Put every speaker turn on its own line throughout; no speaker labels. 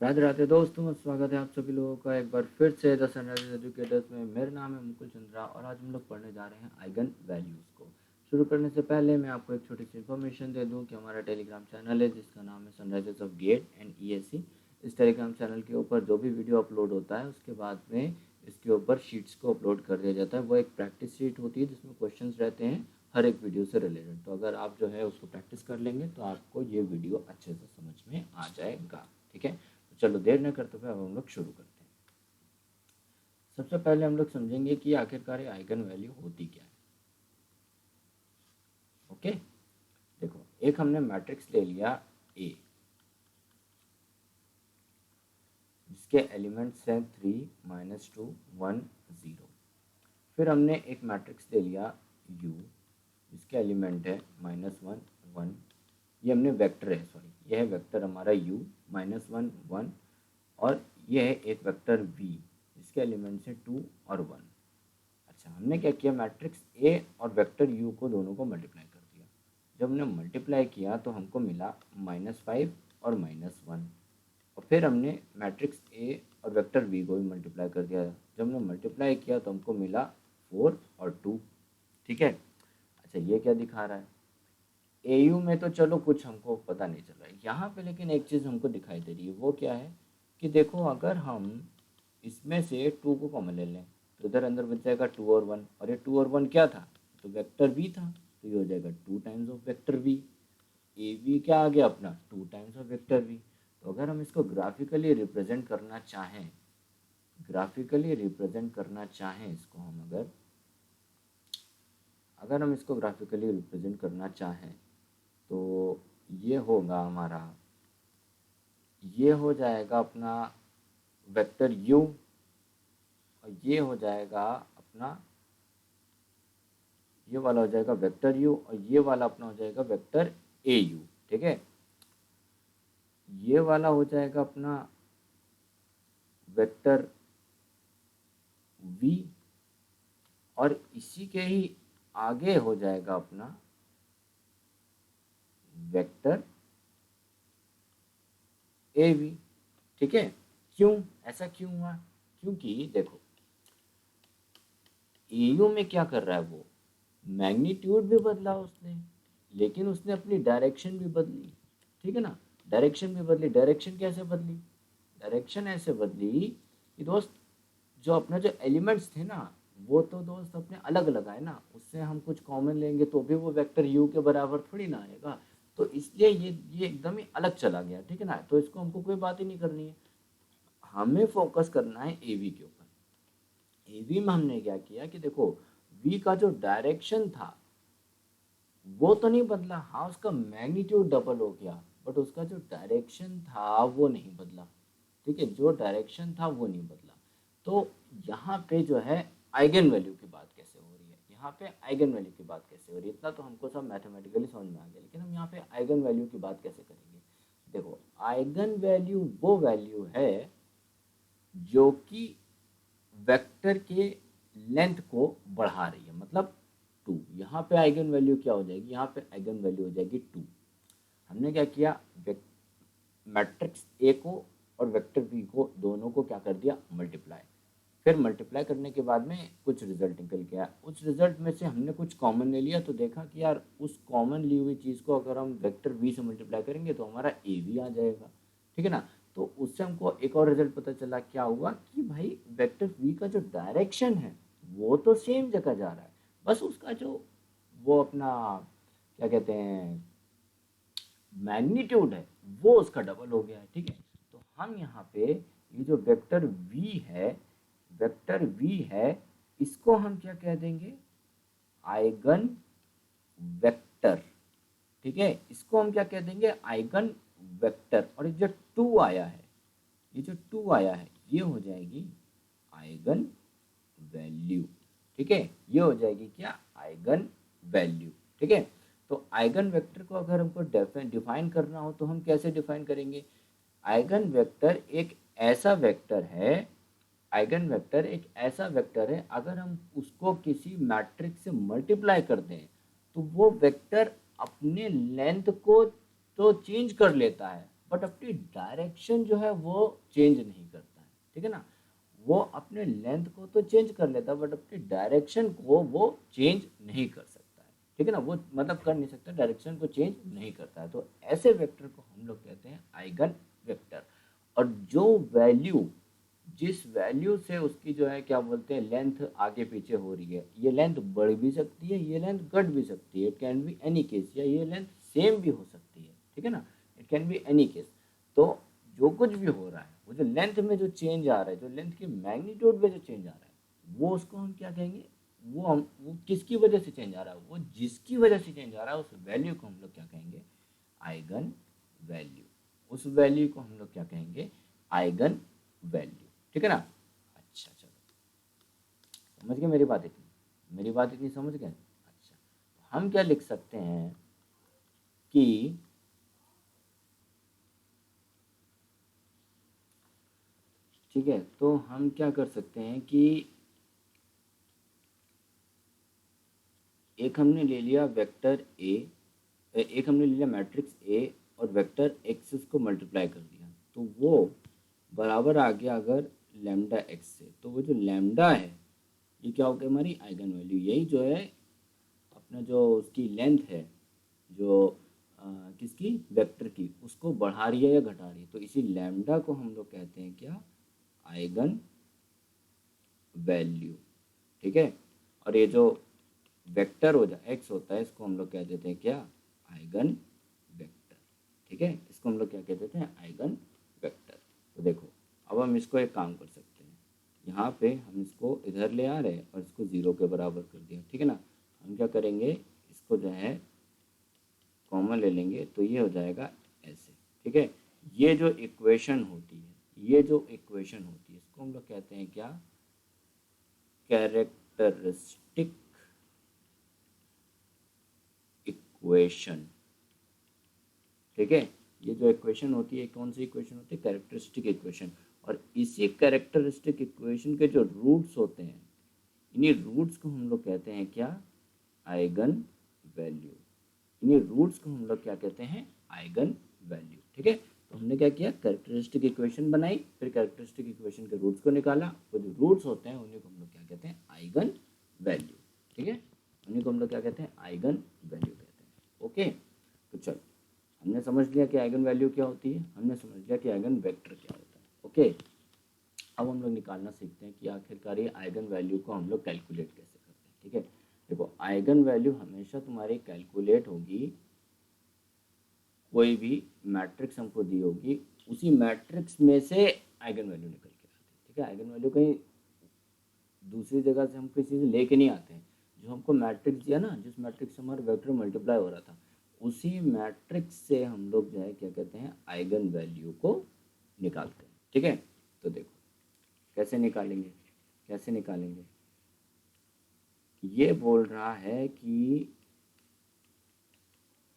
राधे राधे दोस्तों, स्वागत है आप सभी लोगों का एक बार फिर से द सनराइज एजुकेटर्स में। मेरा नाम है मुकुल चंद्रा और आज हम लोग पढ़ने जा रहे हैं आइगन वैल्यूज़ को। शुरू करने से पहले मैं आपको एक छोटी सी इन्फॉर्मेशन दे दूं कि हमारा टेलीग्राम चैनल है जिसका नाम है sunrisers of GATE and ESC. इस टेलीग्राम चैनल के ऊपर जो भी वीडियो अपलोड होता है उसके बाद में इसके ऊपर शीट्स को अपलोड कर दिया जाता है। वो एक प्रैक्टिस शीट होती है जिसमें क्वेश्चन रहते हैं हर एक वीडियो से रिलेटेड। तो अगर आप जो है उसको प्रैक्टिस कर लेंगे तो आपको ये वीडियो अच्छे से समझ में आ जाएगा। ठीक है, चलो देर न करते हुए अब हम लोग शुरू करते हैं। सबसे पहले हम लोग समझेंगे कि आखिरकार आइगन वैल्यू होती क्या है। ओके, देखो एक हमने मैट्रिक्स ले लिया ए जिसके एलिमेंट्स हैं 3, -2, 1, 0। फिर हमने एक मैट्रिक्स ले लिया यू जिसके एलिमेंट है -1, 1। ये हमने वेक्टर है, सॉरी ये है वेक्टर हमारा u -1, 1 और ये है एक वेक्टर v जिसके एलिमेंट्स हैं 2 और 1। अच्छा, हमने क्या किया, मैट्रिक्स a और वेक्टर u को दोनों को मल्टीप्लाई कर दिया। जब हमने मल्टीप्लाई किया तो हमको मिला -5 और -1। और फिर हमने मैट्रिक्स a और वेक्टर v को भी मल्टीप्लाई कर दिया। जब हमने मल्टीप्लाई किया तो हमको मिला 4 और 2। ठीक है। अच्छा, ये क्या दिखा रहा है, एयू में तो चलो कुछ हमको पता नहीं चल रहा है यहाँ पे, लेकिन एक चीज़ हमको दिखाई दे रही है। वो क्या है कि देखो अगर हम इसमें से 2 को कॉमन ले लें तो इधर अंदर बच जाएगा 2 और 1, और ये 2 और 1 क्या था, तो वेक्टर v था। तो ये हो जाएगा 2 times of vector v। A V क्या आ गया अपना, 2 टाइम्स ऑफ वेक्टर v। तो अगर हम इसको ग्राफिकली रिप्रेजेंट करना चाहें, इसको हम अगर हम इसको ग्राफिकली रिप्रेजेंट करना चाहें तो ये होगा हमारा, ये हो जाएगा अपना वेक्टर u और ये हो जाएगा अपना, ये वाला हो जाएगा वेक्टर u और ये वाला अपना हो जाएगा वेक्टर au। ठीक है, ये वाला हो जाएगा अपना वेक्टर v और इसी के ही आगे हो जाएगा अपना वेक्टर av। ठीक है, क्यों ऐसा क्यों हुआ, क्योंकि देखो au में क्या कर रहा है, वो मैग्नीट्यूड भी बदला उसने, लेकिन उसने अपनी डायरेक्शन भी बदली। ठीक है ना, डायरेक्शन भी बदली। डायरेक्शन कैसे बदली, डायरेक्शन ऐसे बदली कि दोस्त जो अपना जो एलिमेंट्स थे ना वो तो दोस्त अपने अलग अलग आए ना, उससे हम कुछ कॉमन लेंगे तो भी वो वेक्टर u के बराबर थोड़ी ना आएगा। तो इसलिए ये एकदम ही अलग चला गया। ठीक है ना, तो इसको हमको कोई बात ही नहीं करनी है, हमें फोकस करना है एवी के ऊपर। एवी में हमने क्या किया कि देखो v का जो डायरेक्शन था वो तो नहीं बदला, हाँ उसका मैग्नीट्यूड डबल हो गया, बट उसका जो डायरेक्शन था वो नहीं बदला। ठीक है, जो डायरेक्शन था वो नहीं बदला। तो यहाँ पे जो है आइगन वैल्यू की बात कैसे हो रही है, यहाँ पे आइगन वैल्यू की बात कैसे हो रही है, इतना तो हमको सब मैथमेटिकली समझ में आ गया, लेकिन हम यहाँ पे आइगन वैल्यू की बात कैसे करेंगे। देखो आइगन वैल्यू वो वैल्यू है जो कि वेक्टर के लेंथ को बढ़ा रही है, मतलब 2। यहाँ पे आइगन वैल्यू क्या हो जाएगी, यहाँ पे आइगन वैल्यू हो जाएगी 2। हमने क्या किया, मैट्रिक्स ए को और वेक्टर बी को दोनों को क्या कर दिया, मल्टीप्लाई। फिर मल्टीप्लाई करने के बाद में कुछ रिजल्ट निकल के आया, उस रिजल्ट में से हमने कुछ कॉमन ले लिया तो देखा कि यार उस कॉमन ली हुई चीज़ को अगर हम वेक्टर बी से मल्टीप्लाई करेंगे तो हमारा ए भी आ जाएगा। ठीक है ना, तो उससे हमको एक और रिजल्ट पता चला, क्या हुआ कि भाई वेक्टर v का जो डायरेक्शन है वो तो सेम जगह जा रहा है, बस उसका जो वो अपना क्या कहते हैं मैग्नीट्यूड है वो उसका डबल हो गया है। ठीक है, तो हम यहाँ पे ये जो वेक्टर v है, वेक्टर v है, इसको हम क्या कह देंगे, आइगन वेक्टर। ठीक है, इसको हम क्या कह देंगे, आइगन वेक्टर। और ये जो 2 आया है, ये जो 2 आया है ये हो जाएगी आइगन वैल्यू। ठीक है, ये हो जाएगी क्या, आइगन वैल्यू। ठीक है, तो आइगन वेक्टर को अगर हमको डिफाइन करना हो तो हम कैसे डिफाइन करेंगे, आइगन वेक्टर एक ऐसा वेक्टर है, आइगन वेक्टर एक ऐसा वेक्टर है अगर हम उसको किसी मैट्रिक्स से मल्टीप्लाई कर दें तो वो वेक्टर अपने लेंथ को तो चेंज कर लेता है बट अपनी डायरेक्शन जो है वो चेंज नहीं करता है, ठीक है ना। वो अपने लेंथ को तो चेंज कर लेता है बट अपनी डायरेक्शन को वो चेंज नहीं कर सकता है, ठीक है ना। वो मतलब कर नहीं सकता, डायरेक्शन को चेंज नहीं करता है। तो ऐसे वेक्टर को हम लोग कहते हैं आइगन वेक्टर। और जो वैल्यू, जिस वैल्यू से उसकी जो है क्या बोलते हैं लेंथ आगे पीछे हो रही है, ये लेंथ बढ़ भी सकती है, ये लेंथ घट भी सकती है, it can be any case, या ये लेंथ सेम भी हो सकती है, ठीक है ना, it can be any case. तो जो कुछ भी हो रहा है, वो जो लेंथ में जो चेंज आ रहा है, जो लेंथ की मैग्नीट्यूड में जो चेंज आ रहा है, वो उसको हम क्या कहेंगे, वो किसकी वजह से चेंज आ रहा है, वो जिसकी वजह से चेंज आ रहा है उस वैल्यू को हम लोग क्या कहेंगे, आइगन वैल्यू। उस वैल्यू को हम लोग क्या कहेंगे, आइगन वैल्यू, ठीक है ना। अच्छा चलो, समझ गए मेरी बात इतनी, मेरी बात इतनी समझ गए। अच्छा, तो हम क्या लिख सकते हैं कि ठीक है, तो हम क्या कर सकते हैं कि एक हमने ले लिया वेक्टर ए, एक हमने ले लिया मैट्रिक्स ए और वेक्टर एक्स उसको मल्टीप्लाई कर दिया, तो वो बराबर आ गया अगर लैम्डा एक्स से, तो वो जो लैम्डा है ये क्या हो गया, हमारी आइगन वैल्यू। यही जो है अपना जो उसकी लेंथ है, जो किसकी, वेक्टर की, उसको बढ़ा रही है या घटा रही है, तो इसी लैम्डा को हम लोग कहते हैं क्या, आइगन वैल्यू, ठीक है। और ये जो वेक्टर हो जाए एक्स होता है, इसको हम लोग कह देते हैं क्या, आइगन वेक्टर, ठीक है। इसको हम लोग क्या कह देते हैं, आइगन वेक्टर। तो देखो अब हम इसको एक काम कर सकते हैं, यहाँ पे हम इसको इधर ले आ रहे हैं और इसको 0 के बराबर कर दिया, ठीक है ना। हम क्या करेंगे, इसको जो है कॉमन ले लेंगे, तो ये हो जाएगा ऐसे, ठीक है। ये जो इक्वेशन होती है, ये जो इक्वेशन होती है, इसको हम लोग कहते हैं क्या, कैरेक्टरिस्टिक इक्वेशन, ठीक है। ये जो इक्वेशन होती है, कौन सी इक्वेशन होती है, कैरेक्टरिस्टिक इक्वेशन। और इसी कैरेक्टरिस्टिक इक्वेशन के जो रूट्स होते हैं, इन्हीं रूट्स को हम लोग कहते हैं क्या, आइगन वैल्यू। इन्हीं रूट्स को हम लोग क्या कहते हैं, आइगन वैल्यू, ठीक है। तो हमने क्या किया, कैरेक्टरिस्टिक इक्वेशन बनाई, फिर कैरेक्टरिस्टिक इक्वेशन के रूट्स को निकाला, वो जो रूट्स होते हैं उन्हीं को हम लोग क्या कहते हैं, आइगन वैल्यू, ठीक है। उन्हीं को हम लोग क्या कहते हैं, आइगन वैल्यू कहते हैं। ओके, तो चलो हमने समझ लिया कि आइगन वैल्यू क्या होती है, हमने समझ लिया कि आइगन वेक्टर क्या होता है। ओके, अब हम लोग निकालना सीखते हैं कि आखिरकार ये आइगन वैल्यू को हम लोग कैलकुलेट कैसे करते हैं, ठीक है। देखो आइगन वैल्यू हमेशा तुम्हारी कैलकुलेट होगी, कोई भी मैट्रिक्स हमको दी होगी, उसी मैट्रिक्स में से आइगन वैल्यू निकल के आती है, ठीक है। आइगन वैल्यू कहीं दूसरी जगह से हम किसी से लेके नहीं आते हैं, जो हमको मैट्रिक्स दिया ना, जिस मैट्रिक्स से हमारा वेक्टर मल्टीप्लाई हो रहा था, उसी मैट्रिक्स से हम लोग जो है क्या कहते हैं, आइगन वैल्यू को निकालते हैं, ठीक है। तो देखो कैसे निकालेंगे, कैसे निकालेंगे, ये बोल रहा है कि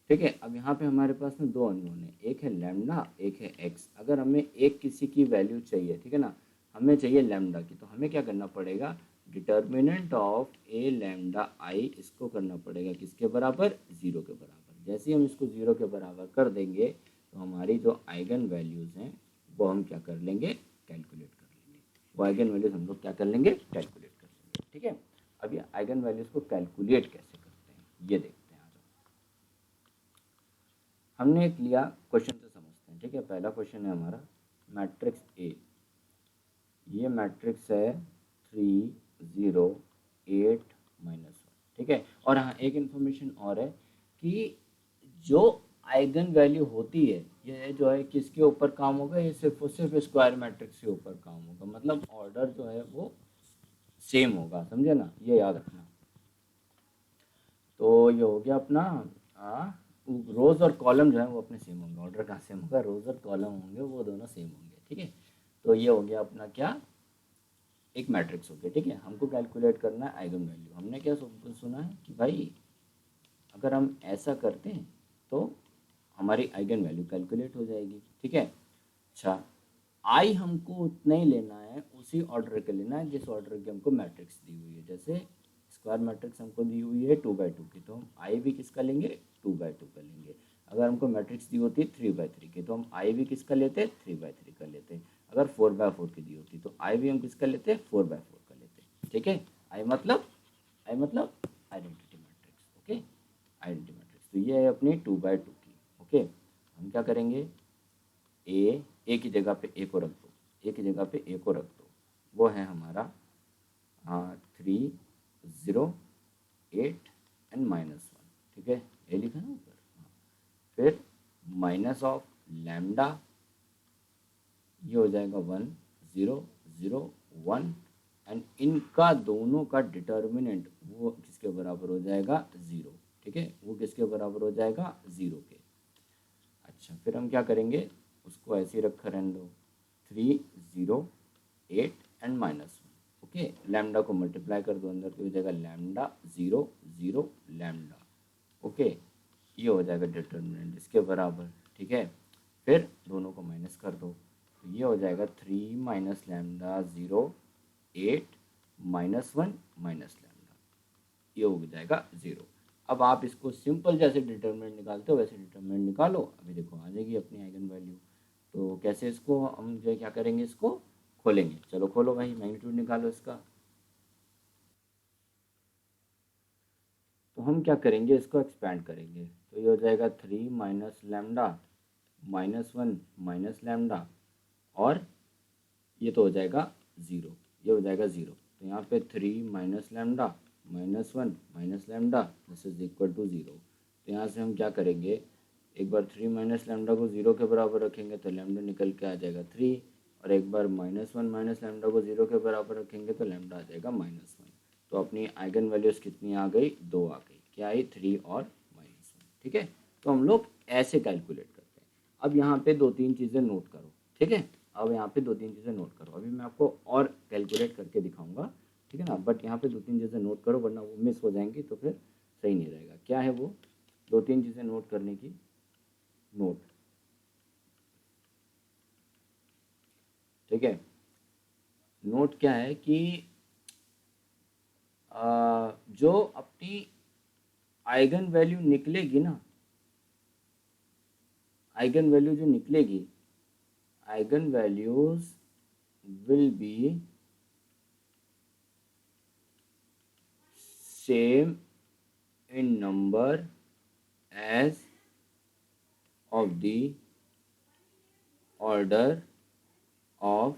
ठीक है, अब यहाँ पे हमारे पास में दो अननोन है, एक है लैम्डा, एक है एक्स। अगर हमें एक किसी की वैल्यू चाहिए, ठीक है ना, हमें चाहिए लैम्डा की, तो हमें क्या करना पड़ेगा, डिटर्मिनेंट ऑफ ए लैम्डा आई, इसको करना पड़ेगा किसके बराबर, 0 के बराबर। जैसे ही हम इसको 0 के बराबर कर देंगे, तो हमारी जो आइगन वैल्यूज़ हैं वो हम क्या कर लेंगे, कैलकुलेट कर लेंगे। वो आइगन वैल्यूज हम लोग क्या कर लेंगे, कैलकुलेट कर लेंगे, ठीक है। अब ये आइगन वैल्यूज को कैलकुलेट कैसे करते हैं, ये देखते हैं। आ जाओ, हमने एक लिया, क्वेश्चन से समझते हैं, ठीक है। पहला क्वेश्चन है हमारा मैट्रिक्स ए, ये मैट्रिक्स है 3 0 8 -1, ठीक है। और हाँ एक इन्फॉर्मेशन और है कि जो आइगन वैल्यू होती है, ये जो है किसके ऊपर काम होगा, ये सिर्फ और सिर्फ स्क्वायर मैट्रिक्स के ऊपर काम होगा, मतलब ऑर्डर जो है वो सेम होगा, समझे ना, ये याद रखना। तो ये हो गया अपना रोज और कॉलम जो है वो अपने सेम होंगे, ऑर्डर कहाँ सेम होगा, रोज और कॉलम होंगे वो दोनों सेम होंगे, ठीक है। तो ये हो गया अपना क्या, एक मैट्रिक्स हो गया, ठीक है। हमको कैलकुलेट करना है आइगन वैल्यू। हमने क्या सुना है कि भाई अगर हम ऐसा करते हैं तो हमारी आइगन वैल्यू कैलकुलेट हो जाएगी, ठीक है। अच्छा, आई हमको उतना ही लेना है, उसी ऑर्डर के लेना है जिस ऑर्डर की हमको मैट्रिक्स दी हुई है। जैसे स्क्वायर मैट्रिक्स हमको दी हुई है 2 बाई 2 की, तो हम आई भी किसका लेंगे, 2 बाई 2 का लेंगे। अगर हमको मैट्रिक्स दी होती 3/3 की तो हम आई भी किसका लेते, 3/3 का लेते। अगर 4/4 की दी होती तो आई भी हम किसका लेते, 4/4 का लेते। ठीक है, आई मतलब identity matrix. Okay, identity matrix. तो ये है अपनी 2/2 की। ओके, हम क्या करेंगे, ए की जगह पे ए को रख दो, ए की जगह पे ए को रख दो, वो है हमारा 3 0 8 एंड -1। ठीक है, ए लिखा ना ऊपर। फिर माइनस ऑफ लैम्डा, ये हो जाएगा 1 0 0 1, एंड इनका दोनों का डिटर्मिनेंट वो किसके बराबर हो जाएगा, 0। ठीक है, वो किसके बराबर हो जाएगा, 0 के। अच्छा, फिर हम क्या करेंगे, उसको ऐसे ही रखा रहने दो, 3 0 8 एंड -1। ओके, लैम्डा को मल्टीप्लाई कर दो अंदर, तो हो जाएगा लैम्डा 0 0 लैम्डा। ओके, ये हो जाएगा डिटर्मिनेंट इसके बराबर। ठीक है, फिर दोनों को माइनस कर दो, तो ये हो जाएगा 3 माइनस लैम्डा 0 8 -1 माइनस लैम्डा, ये हो जाएगा 0। अब आप इसको सिंपल जैसे डिटर्मिनेंट निकालते हो वैसे डिटर्मिनेंट निकालो, अभी देखो आ जाएगी अपनी आइगन वैल्यू। तो कैसे इसको हम जो है क्या करेंगे, इसको खोलेंगे। चलो खोलो भाई, मैग्नीट्यूड निकालो इसका। तो हम क्या करेंगे, इसको एक्सपैंड करेंगे, तो ये हो जाएगा 3 माइनस लैम्डा -1 माइनस लैम्डा, और ये तो हो जाएगा 0, ये हो जाएगा 0। तो यहाँ पे 3 minus lambda -1 minus lambda this is equal to 0। तो यहाँ से हम क्या करेंगे, एक बार 3 माइनस लैम्डा को 0 के बराबर रखेंगे तो लैम्डा निकल के आ जाएगा 3, और एक बार -1 माइनस लैम्डा को 0 के बराबर रखेंगे तो लैम्डा आ जाएगा -1। तो अपनी आइगन वैल्यूज़ कितनी आ गई, 2 आ गई। क्या आई, 3 और -1। ठीक है, तो हम लोग ऐसे कैलकुलेट करते हैं। अब यहाँ पे 2-3 चीज़ें नोट करो। ठीक है, अब यहाँ पे 2-3 चीज़ें नोट करो, अभी मैं आपको और कैलकुलेट करके दिखाऊंगा। ठीक है ना, बट यहाँ पे 2-3 चीज़ें नोट करो, वरना वो मिस हो जाएंगी तो फिर सही नहीं रहेगा। क्या है वो 2-3 चीज़ें नोट करने की, नोट। ठीक है, नोट क्या है कि जो अपनी आइगन वैल्यू निकलेगी ना, आइगन वैल्यू जो निकलेगी, eigen values will be same in number as of the order of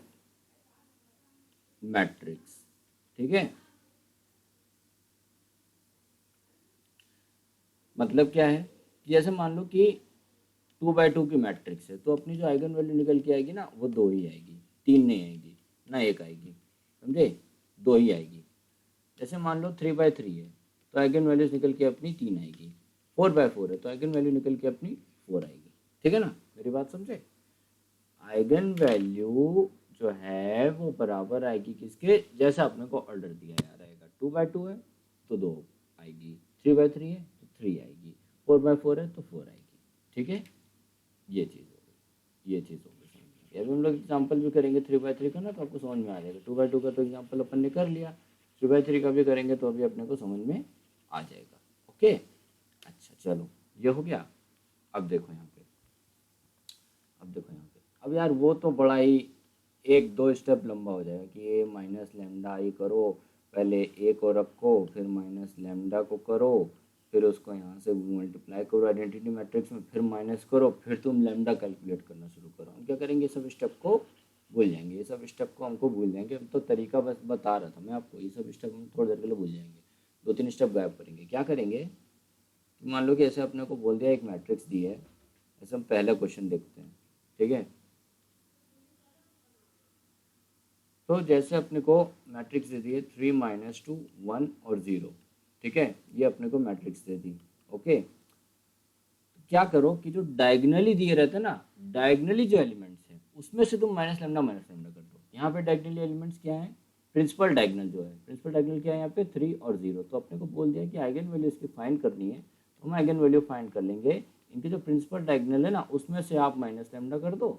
matrix। ठीक है, मतलब क्या है कि जैसे मान लो कि 2/2 की मैट्रिक्स है, तो अपनी जो आइगन वैल्यू निकल के आएगी ना, वो 2 ही आएगी, 3 नहीं आएगी ना, 1 आएगी। समझे, 2 ही आएगी। जैसे मान लो 3/3 है तो आइगन वैल्यूज निकल के अपनी 3 आएगी। 4/4 है तो आइगन वैल्यू निकल के अपनी 4 आएगी। ठीक है ना, मेरी बात समझे। आइगन वैल्यू जो है वो बराबर आएगी किसके, जैसा अपने को ऑर्डर दिया जा रहेगा। 2/2 है तो 2 आएगी, 3/3 है तो 3 आएगी, 4/4 है तो 4 आएगी। ठीक है, ये चीज़ हो गई, ये चीज़ हो गई, समझ में। अभी हम लोग एग्जाम्पल भी करेंगे 3/3 का ना, तो आपको समझ में आ जाएगा। 2/2 का तो एग्जाम्पल अपन ने कर लिया, 3/3 का भी करेंगे तो अभी अपने को समझ में आ जाएगा। ओके, अच्छा चलो, ये हो गया। अब देखो यहाँ पे, अब देखो यहाँ पे, अब यार वो तो बड़ा ही 1-2 स्टेप लंबा हो जाएगा कि ए माइनस लैम्डा आई करो, पहले ए को रखो, फिर माइनस लैम्डा को करो, फिर उसको यहाँ से मल्टीप्लाई करो आइडेंटिटी मैट्रिक्स में, फिर माइनस करो, फिर तुम लैम्डा कैलकुलेट करना शुरू करो। हम क्या करेंगे, ये सब स्टेप को भूल जाएंगे, ये सब स्टेप को हमको भूल जाएंगे। हम तो तरीका बस बता रहा था मैं आपको, ये सब स्टेप हम थोड़ी देर के लिए भूल जाएंगे, 2-3 स्टेप गायब करेंगे। क्या करेंगे कि मान लो कि ऐसे अपने को बोल दिया एक मैट्रिक्स दी है, ऐसे हम पहला क्वेश्चन देखते हैं। ठीक है, तो जैसे अपने को मैट्रिक्स दे दी है 3 -2 1 और 0। ठीक है, ये अपने को मैट्रिक्स दे दी। ओके, क्या करो कि जो डायगनली दिए रहते हैं ना, डायगनली जो एलिमेंट्स हैं उसमें से तुम माइनस लैम्डा कर दो। यहाँ पे डायगनली एलिमेंट्स क्या है, प्रिंसिपल डायगनल जो है, प्रिंसिपल डायगनल क्या है यहाँ पे 3 और 0। तो अपने को बोल दिया कि आइगन वैल्यू इसकी फाइंड करनी है, तो हम आइगन वैल्यू फाइंड कर लेंगे। इनके जो प्रिंसिपल डायगनल है ना, उसमें से आप माइनस लैम्डा कर दो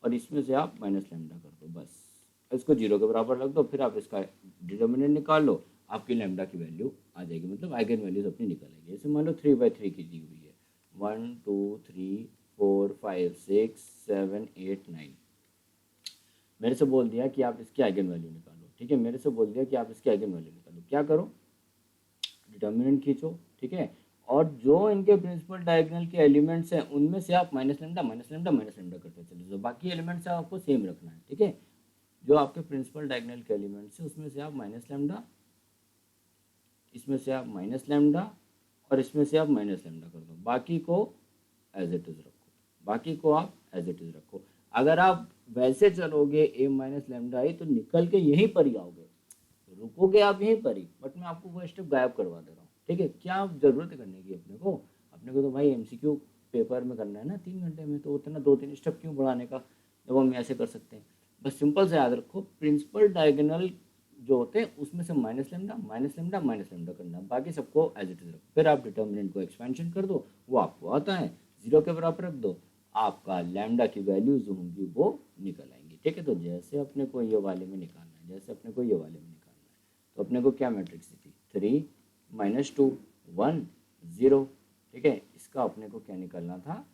और इसमें से आप माइनस लैम्डा कर दो, बस इसको 0 के बराबर रख दो, फिर आप इसका डिटर्मिनेंट निकाल लो, आपकी लैम्डा की वैल्यू आ जाएगी, मतलब आइगन वैल्यूज अपनी निकल आएगी। जैसे मान लो 3/3 की दी हुई है, 1 2 3 4 5 6 7 8 9। मेरे से बोल दिया कि आप इसकी आइगन वैल्यू निकालो, ठीक है, मेरे से बोल दिया कि आप इसकी आइगन वैल्यू निकालो। क्या करो, डिटर्मिनेंट खींचो, ठीक है, और जो इनके प्रिंसिपल डायगोनल के एलिमेंट्स हैं उनमें से आप minus lambda minus lambda minus lambda करते चले जाओ। बाकी एलिमेंट्स आपको सेम रखना है, ठीक है। जो आपके प्रिंसिपल डायगोनल के एलिमेंट्स हैं उसमें से आप माइनस लेमडा, इसमें से आप माइनस लेमडा और इसमें से आप माइनस लेमडा कर दो। बाकी को एज इट इज़ रखो, बाकी को आप एज इट इज़ रखो। अगर आप वैसे चलोगे ए माइनस लेमडा आई तो निकल के यहीं पर ही आओगे, रुकोगे आप यहीं पर ही। बट मैं आपको वो स्टेप गायब करवा दे रहा हूँ, ठीक है। क्या जरूरत है करने की अपने को तो भाई एमसीक्यू पेपर में करना है ना 3 घंटे में, तो उतना 2-3 स्टेप क्यों बढ़ाने का जब हम ऐसे कर सकते हैं। बस सिंपल से याद रखो, प्रिंसिपल डायगोनल जो होते हैं उसमें से minus lambda minus lambda minus lambda करना, बाकी सबको एज इट इज रखो। फिर आप डिटर्मिनेंट को एक्सपेंशन कर दो, वो आपको आता है, 0 के बराबर रख दो, आपका लैम्डा की वैल्यू जो होंगी वो निकल आएंगी, ठीक है। तो जैसे अपने को ये वाले में निकालना है, जैसे अपने को ये वाले में निकालना है, तो अपने को क्या मैट्रिक्स थी, 3 -2 1 0, ठीक है। इसका अपने को क्या निकालना था,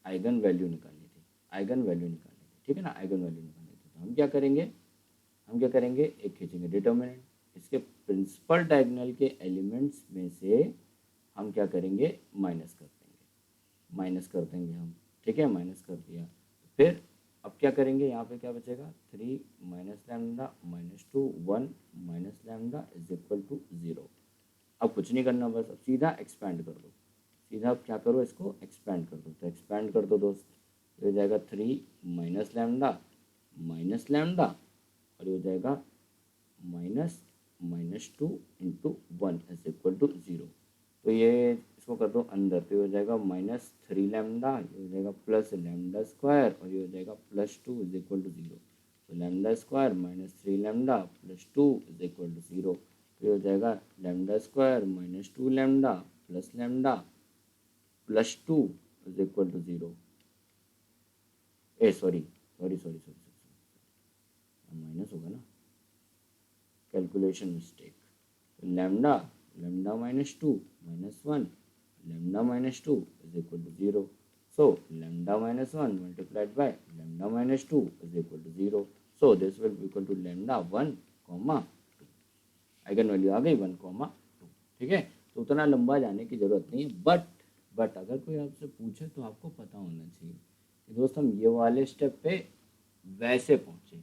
आइगन वैल्यू निकालनी थी, आइगन वैल्यू निकालनी थी, ठीक है ना, आइगन वैल्यू निकालनी थी। तो हम क्या करेंगे, हम क्या करेंगे, एक खींचेंगे डिटर्मिनेंट, इसके प्रिंसिपल डायगोनल के एलिमेंट्स में से हम क्या करेंगे, माइनस कर देंगे, माइनस कर देंगे हम, ठीक है, माइनस कर दिया। फिर अब क्या करेंगे, यहाँ पे क्या बचेगा, 3 minus lambda minus 2 1 minus lambda is equal to 0। अब कुछ नहीं करना, बस अब सीधा एक्सपैंड कर दो, सीधा अब क्या करो, इसको एक्सपैंड कर दो। तो एक्सपैंड कर दो दोस्त, ये हो जाएगा 3 माइनस लैम्डा और ये हो जाएगा -2 इंटू 1 इज इक्वल टू 0। तो ये इसको कर दो अंदर, तो ये हो जाएगा -3 लैम्डा, ये हो जाएगा प्लस लैम्डा स्क्वायर और ये हो जाएगा +2 इज इक्वल टू 0। तो lambda square -3 lambda +2 is equal to 0। तो ये हो जाएगा lambda square -2 lambda plus lambda +2 is equal to 0। Sorry minus होगा ना, calculation mistake. Lambda lambda -2 -1 lambda -2 is equal to 0। So lambda -1 multiplied by lambda -2 is equal to 0। So this will be equal to lambda 1, 2। Eigenvalue आ गई 1, 2, ठीक है। तो उतना लंबा जाने की जरूरत नहीं है। बट अगर कोई आपसे पूछे तो आपको पता होना चाहिए कि दोस्त हम ये वाले स्टेप पे वैसे पहुँचे।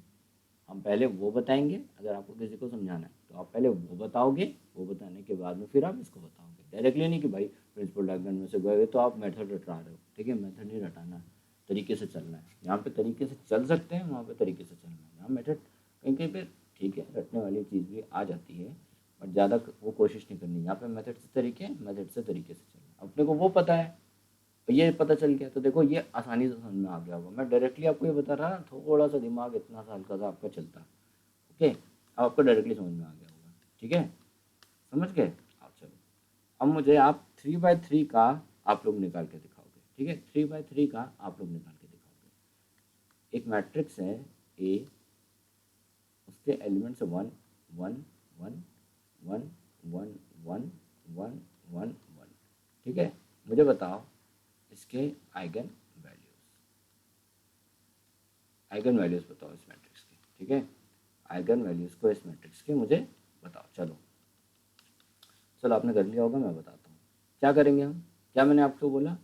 हम पहले वो बताएंगे, अगर आपको किसी को समझाना है तो आप पहले वो बताओगे, वो बताने के बाद में फिर आप इसको बताओगे। डायरेक्टली नहीं कि भाई प्रिंसिपल डायग्राम में से गए तो आप मेथड रटा रहे हो, ठीक है, मेथड नहीं रटाना, तरीके से चलना है। यहाँ पे तरीके से चल सकते हैं, वहाँ पे तरीके से चलना है। यहाँ मेथड कहीं कहीं पे ठीक है, रटने वाली चीज़ भी आ जाती है, बट ज़्यादा वो कोशिश नहीं करनी। यहाँ पे मेथड से तरीके चलना, अपने को वो पता है, ये पता चल गया तो देखो ये आसानी से समझ में आ गया होगा। मैं डायरेक्टली आपको ये बता रहा, थोड़ा सा दिमाग इतना सा हल्का सा आपका चलता, ओके, अब आपको डायरेक्टली समझ में आ गया होगा, ठीक है, समझ गए आप। चलो अब मुझे आप 3/3 का आप लोग निकाल के दिखाओगे, ठीक है, 3/3 का आप लोग निकाल के दिखाओगे। एक मैट्रिक्स है ए, उसके एलिमेंट्स 1 1 1 1 1 1 1 1 1, ठीक है। मुझे बताओ इसके आइगन वैल्यूज बताओ इस मैट्रिक्स के, ठीक है। आइगन वैल्यूज को इस मैट्रिक्स के मुझे बताओ। चलो आपने कर लिया होगा, मैं बताता हूँ क्या करेंगे हम। क्या मैंने आपको बोला,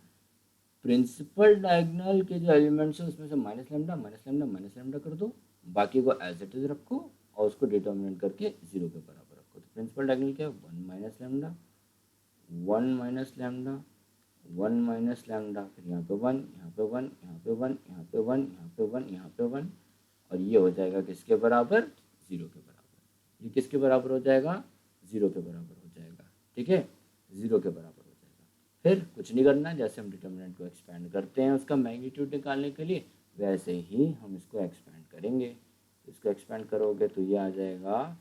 प्रिंसिपल डायगोनल के जो एलिमेंट्स है उसमें से minus lambda minus lambda minus lambda कर दो, बाकी को एज इट इज रखो और उसको डिटर्मिनेंट करके 0 के बराबर रखो। तो प्रिंसिपल डायगोनल क्या है, 1 minus lambda 1 minus lambda 1 minus lambda, फिर यहाँ पे 1 यहाँ पे 1 यहाँ पे 1 यहाँ पे 1 यहाँ पे 1 यहाँ पे 1, और ये हो जाएगा किसके बराबर, 0 के बराबर। ये किसके बराबर हो जाएगा, 0 के बराबर हो जाएगा, ठीक है, 0 के बराबर हो जाएगा। फिर कुछ नहीं करना, जैसे हम डिटर्मिनेंट को एक्सपेंड करते हैं उसका मैग्नीट्यूड निकालने के लिए, वैसे ही हम इसको एक्सपेंड करेंगे। इसको एक्सपेंड करोगे तो ये आ जाएगा,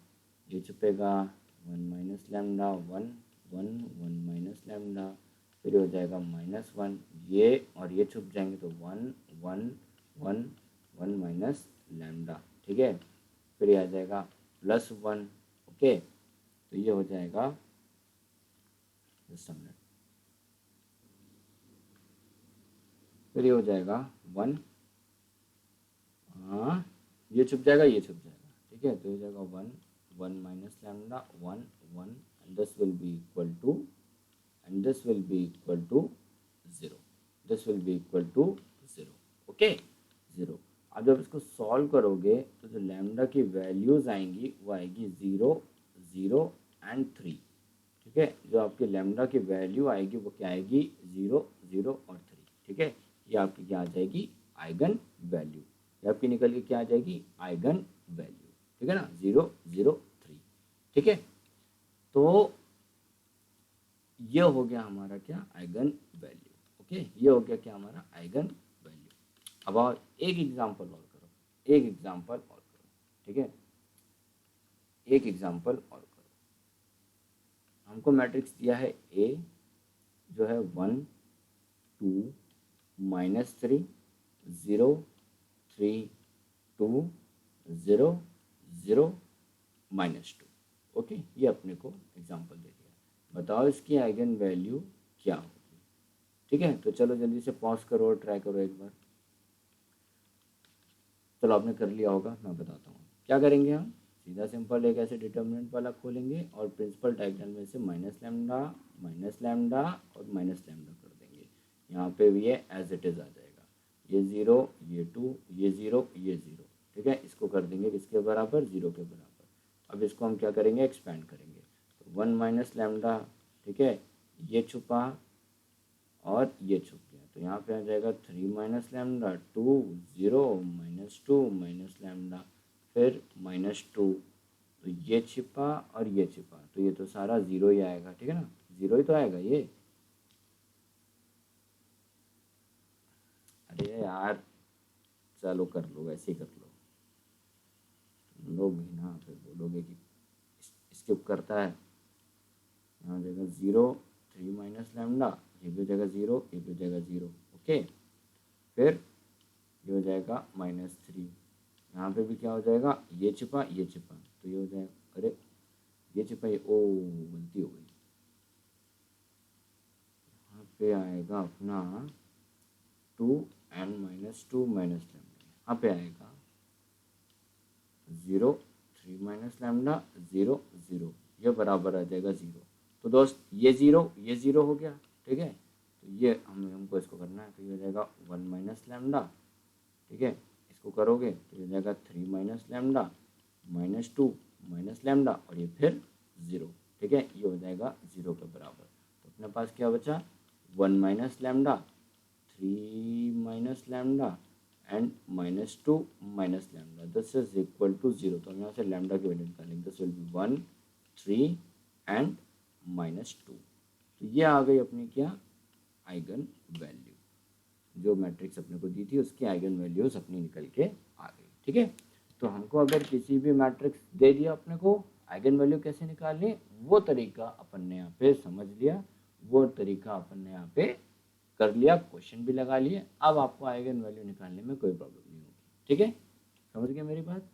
ये छुपेगा 1 माइनस लैम्डा 1 1 1 माइनस लैम्डा, फिर हो जाएगा -1, ये और ये छुप जाएंगे तो 1 1 1 1 माइनस लैम्डा, ठीक है। फिर ये आ जाएगा +1, ओके। तो ये हो जाएगा, जस्ट अ मिनट, फिर ये हो जाएगा 1, हाँ ये छुप जाएगा, ये छुप जाएगा, ठीक है। तो ये हो जाएगा 1, 1 minus lambda 1, 1 and this will be equal to, and this will be equal to 0, this will be equal to 0, okay 0। अब जब इसको सॉल्व करोगे तो जो लैम्डा की वैल्यूज़ आएंगी वो आएगी 0, 0 एंड 3, ठीक है। जो आपकी लैम्डा की वैल्यू आएगी वो क्या आएगी, 0, 0 और 3, ठीक है। ये आपकी क्या आ जाएगी, आइगन वैल्यू। ये आपकी निकल के क्या आ जाएगी, आइगन वैल्यू, ठीक है ना, 0, 0, 3, ठीक है। तो ये हो गया हमारा क्या, आइगन वैल्यू, ओके। ये हो गया क्या हमारा आइगन वैल्यू। अब और एक एग्जांपल और करो, एक एग्जांपल और करो, ठीक है, एक एग्जांपल और करो। हमको मैट्रिक्स दिया है ए जो है 1, 2, -3, 0, 3, 2, 0, 0, -2, ओके। ये अपने को एग्जांपल दे दिया। बताओ इसकी आइगन वैल्यू क्या होगी, ठीक है। तो चलो जल्दी से पॉज करो और ट्राई करो एक बार। चलो आपने कर लिया होगा, मैं बताता हूँ क्या करेंगे। हम सीधा सिंपल एक ऐसे डिटर्मिनेंट वाला खोलेंगे और प्रिंसिपल डायगोनल में से माइनस लैम्डा और माइनस लैम्डा कर देंगे। यहाँ पे भी ये एज इट इज़ आ जाएगा, ये 0, ये 2, ये 0, ये 0, ठीक है। इसको कर देंगे किसके बराबर, 0 के बराबर। अब इसको हम क्या करेंगे, एक्सपेंड करेंगे। तो 1 माइनस लैम्डा, ठीक है, ये छुपा और ये छुप गया, तो यहाँ पे आ जाएगा 3 माइनस लैम्डा 2, 0, -2 माइनस लैम्डा फिर -2, तो ये छिपा और ये छिपा, तो ये तो सारा 0 ही आएगा, ठीक है ना, 0 ही तो आएगा ये। अरे यार चलो कर लो, वैसे ही कर लो, तुम लोग भी ना फिर बोलोगे कि इसके करता है। यहाँ हो जाएगा 0, 3 माइनस लैम्डा, ये भी हो जाएगा 0, ये भी हो जाएगा 0, ओके। फिर ये हो जाएगा -3, यहाँ पे भी क्या हो जाएगा, ये छिपा ये छिपा, तो ये हो जाएगा, अरे ये छिपा, ये ओ गलती हो गई, यहाँ पे आएगा अपना 2 एंड -2 माइनस लैम्डा, यहाँ पे आएगा 0, 3 माइनस लैम्डा 0, 0, ये बराबर आ जाएगा 0। तो दोस्त ये 0 हो गया, ठीक है। तो ये हमको इसको करना है, तो ये हो जाएगा 1 माइनस लैम्डा, ठीक है। इसको करोगे तो ये हो जाएगा 3 माइनस लैम्डा -2 माइनस लैम्डा और ये फिर 0, ठीक है। ये हो जाएगा 0 के बराबर। तो अपने पास क्या बचा, 1 minus lambda, 3 minus lambda and -2 minus lambda, this is equal to 0। तो हम यहाँ से लैम्डा की वैल्यू निकालेंगे, दिस विल बी 1, 3 एंड -2। तो ये आ गई अपनी क्या, आइगन वैल्यू। जो मैट्रिक्स अपने को दी थी उसकी आइगन वैल्यूज अपनी निकल के आ गई, ठीक है। तो हमको अगर किसी भी मैट्रिक्स दे दिया अपने को, आइगन वैल्यू कैसे निकालनी, वो तरीका अपन ने यहाँ पे समझ लिया, वो तरीका अपन ने यहाँ पे कर लिया, क्वेश्चन भी लगा लिए। अब आपको आइगन वैल्यू निकालने में कोई प्रॉब्लम नहीं होगी, ठीक है। समझ गए मेरी बात।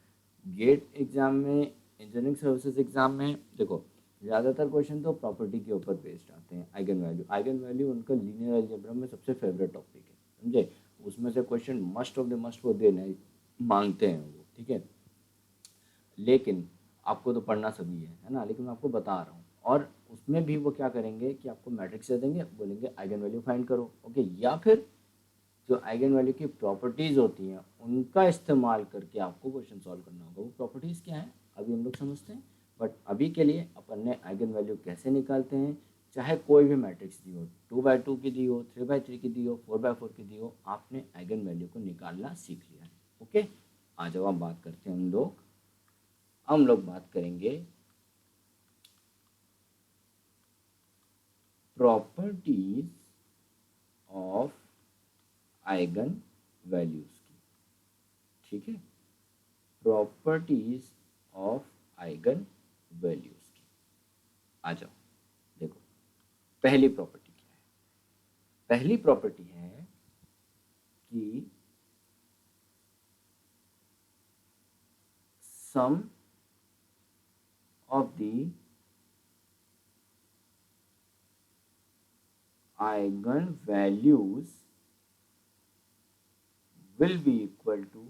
गेट एग्जाम में, इंजीनियरिंग सर्विसेज एग्जाम में देखो ज़्यादातर क्वेश्चन तो प्रॉपर्टी के ऊपर बेस्ड आते हैं। आइगन वैल्यू उनका लीनियर अलजेब्रा में सबसे फेवरेट टॉपिक है, समझे। उसमें से question must of the must वो देने मांगते हैं वो, ठीक है। लेकिन आपको तो पढ़ना सभी है ना, लेकिन मैं आपको बता रहा हूँ। और उसमें भी वो क्या करेंगे कि आपको मैट्रिक्स दे देंगे, बोलेंगे आइगन वैल्यू फाइंड करो, ओके। या फिर जो आइगन वैल्यू की प्रॉपर्टीज़ होती हैं उनका इस्तेमाल करके आपको क्वेश्चन सॉल्व करना होगा। वो प्रॉपर्टीज़ क्या है अभी हम लोग समझते हैं, बट अभी के लिए अपन ने आइगन वैल्यू कैसे निकालते हैं, चाहे कोई भी मैट्रिक्स दी हो, 2x2 की दी हो, 3x3 की दी हो, 4x4 की दी हो, आपने आइगन वैल्यू को निकालना सीख लिया है, ओके। आ जाओ हम बात करते हैं, हम लोग बात करेंगे प्रॉपर्टीज ऑफ आइगन वैल्यूज की, ठीक है। प्रॉपर्टीज ऑफ आइगन वैल्यूज की। आ जाओ देखो, पहली प्रॉपर्टी क्या है, पहली प्रॉपर्टी है कि sum of the eigenvalues will be equal to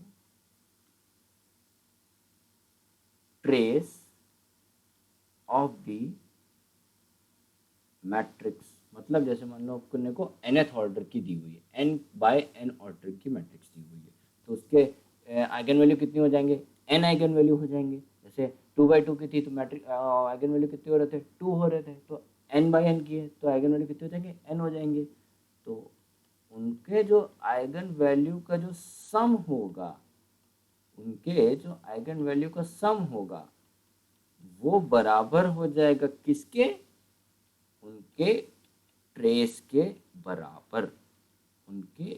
trace of the matrix. मतलब जैसे मान लो अपने को nth ऑर्डर की दी हुई है, n बाय n ऑर्डर की मैट्रिक्स दी हुई है, तो उसके आइगन वैल्यू कितने हो जाएंगे, n आइगन वैल्यू हो जाएंगे। जैसे 2/2 की थी तो मैट्रिक आइगन वैल्यू कितने हो रहे थे, 2 हो रहे थे, तो n बाय n की है तो आइगन वैल्यू कितने हो जाएंगे, n हो जाएंगे। तो उनके जो आइगन वैल्यू का जो सम होगा, उनके जो आइगन वैल्यू का सम होगा वो बराबर हो जाएगा किसके, उनके ट्रेस के बराबर, उनके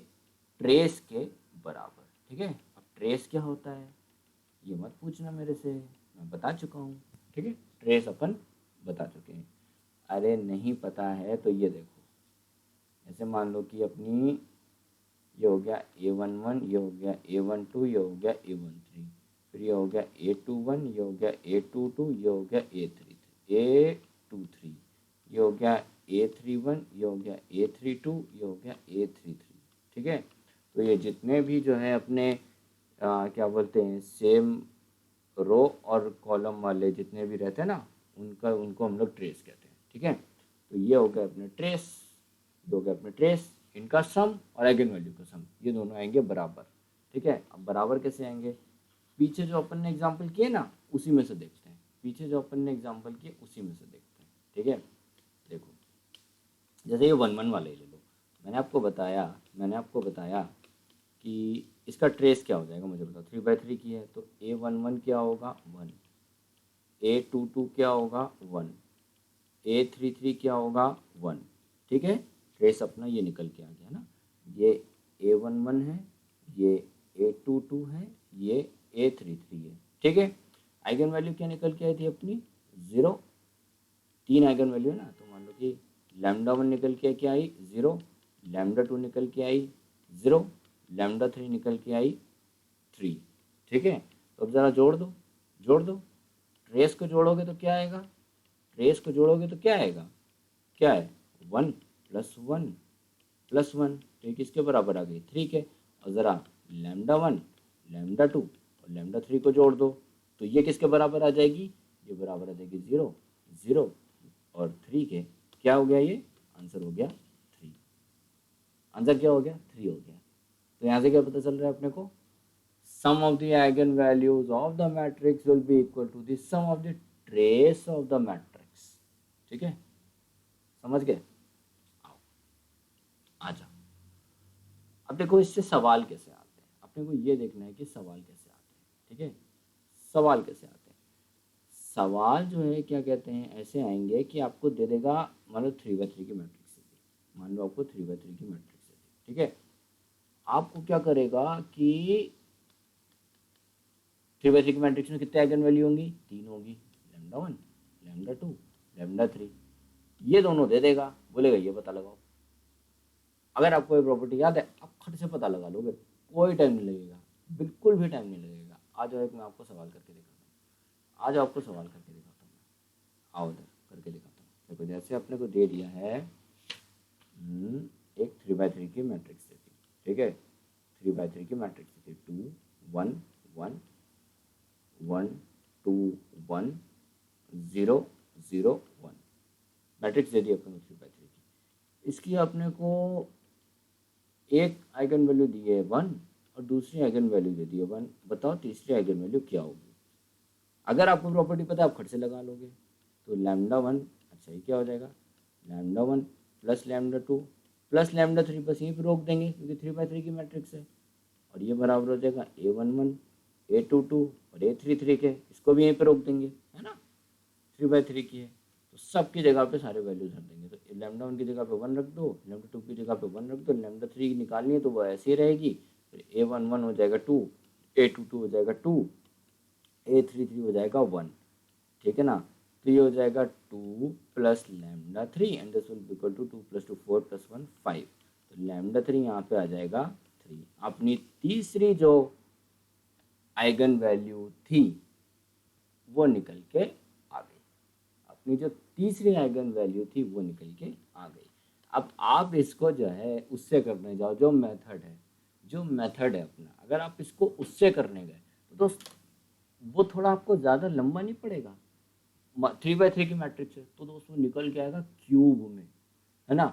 ट्रेस के बराबर। ठीक है, अब ट्रेस क्या होता है ये मत पूछना मेरे से, मैं बता चुका हूँ। ठीक है, ट्रेस अपन बता चुके हैं। अरे नहीं पता है तो ये देखो, ऐसे मान लो कि अपनी ये हो गया A11, ये हो गया A12, ये हो गया A13, फिर ये हो गया A21, ये हो गया A22, ये हो गया A23, ये हो गया A31, ये हो गया A32, ये हो गया A33। ठीक है, तो ये जितने भी जो है अपने क्या बोलते हैं सेम रो और कॉलम वाले जितने भी रहते हैं ना, उनको हम लोग ट्रेस कहते हैं। ठीक है, तो ये हो गया अपने ट्रेस, ये हो गया अपने ट्रेस, इनका सम और आइगन वैल्यू का सम, ये दोनों आएंगे बराबर। ठीक है, अब बराबर कैसे आएंगे, पीछे जो अपन ने एग्जाम्पल किए ना उसी में से देखते हैं, पीछे जो अपन ने एग्जाम्पल किए उसी में से देखते हैं। ठीक है, देखो जैसे ये 1 1 वाले ले लो, मैंने आपको बताया कि इसका ट्रेस क्या हो जाएगा, मुझे बताओ 3/3 की है तो A11 क्या होगा 1, A22 क्या होगा 1, A33 क्या होगा 1। ठीक है, ट्रेस अपना ये निकल के आ गया ना, ये A11 है, ये A22 है, ये A33 है। ठीक है, आइगन वैल्यू क्या निकल के आई थी अपनी 0, 3 आइगन वैल्यू है ना, तो मान लो कि λ1 निकल के क्या आई 0, λ2 निकल के आई 0, λ3 निकल के आई 3। ठीक है, तो अब ज़रा जोड़ दो, ट्रेस को जोड़ोगे तो क्या आएगा, ट्रेस को जोड़ोगे तो क्या आएगा, क्या है 1 + 1 + 1, तो ये किसके बराबर आ गई 3 के। और ज़रा λ1, λ2 और λ3 को जोड़ दो तो ये किसके बराबर आ जाएगी, ये बराबर आ जाएगी 0 0 और 3 के। क्या हो गया, ये आंसर हो गया 3, आंसर क्या हो गया 3 हो गया। तो यहाँ से क्या पता चल रहा है अपने को, sum of the eigenvalues of the matrix will be equal to the sum of the trace of the matrix. ठीक है, समझ गए, आओ आ जाओ। अब देखो इससे सवाल कैसे आते हैं, अपने को ये देखना है कि सवाल कैसे आते हैं। ठीक है, सवाल कैसे आते हैं, सवाल जो है क्या कहते हैं ऐसे आएंगे कि आपको दे देगा मान लो 3/3 की मैट्रिक्स है, मान लो आपको 3/3 की मैट्रिक्स है। ठीक है, आपको क्या करेगा कि 3/3 की मैट्रिक्स में कितने आइगन वैल्यू होंगी, 3 होगी, λ1, λ2, λ3, ये दोनों दे देगा, बोलेगा ये पता लगाओ। अगर आपको ये प्रॉपर्टी याद है आप खट से पता लगा लोगे, कोई टाइम नहीं लगेगा, बिल्कुल भी टाइम नहीं लगेगा। आ जाओ एक मैं आपको सवाल करके दिखाता हूँ, आ जाओ आपको सवाल करके दिखाता हूँ, आओ उधर करके दिखाता हूँ। देखो जैसे अपने को दे दिया है एक 3/3 की मैट्रिक्स देती, ठीक है 3/3 की मैट्रिक्स देती 2 1 1 1 2 1 0 0 1 मैट्रिक्स दे दी अपने को 3/3 की। इसकी अपने को एक आइगन वैल्यू दी है 1 और दूसरी आइगन वैल्यू दे दी है 1। बताओ तीसरी आइगन वैल्यू क्या होगी। अगर आपको प्रॉपर्टी पता है आप खट से लगा लोगे। तो λ1 अच्छा ये क्या हो जाएगा, λ1 + λ2 + λ3 बस यहीं पर रोक देंगे क्योंकि 3/3 की मैट्रिक्स है। और ये बराबर हो जाएगा A11 A22 और A33 के, इसको भी यहीं पर रोक देंगे, है ना 3/3 की है तो सबकी जगह पे सारे वैल्यूज रख देंगे। तो λ1 की जगह पे 1 रख दो, λ2 की जगह पे 1 रख दो, λ3 निकालनी है तो वो ऐसे ही रहेगी। फिर A11 हो जाएगा 2, A22 हो जाएगा 2, A33 हो जाएगा 1। ठीक है ना, तो ये हो जाएगा 2 + λ3 and this will be equal to 2 + 2 4 + 1 5। तो λ3 यहाँ पे आ जाएगा 3। अपनी तीसरी जो आइगन वैल्यू थी वो निकल के आ गई, अपनी जो तीसरी आइगन वैल्यू थी वो निकल के आ गई। अब आप इसको जो है उससे करने जाओ, जो मेथड है जो मेथड है अपना, अगर आप इसको उससे करने गए तो दोस्त वो थोड़ा आपको ज़्यादा लंबा नहीं पड़ेगा। 3 by 3 की मैट्रिक्स है तो दोस्त वो निकल के आएगा क्यूब में, है ना,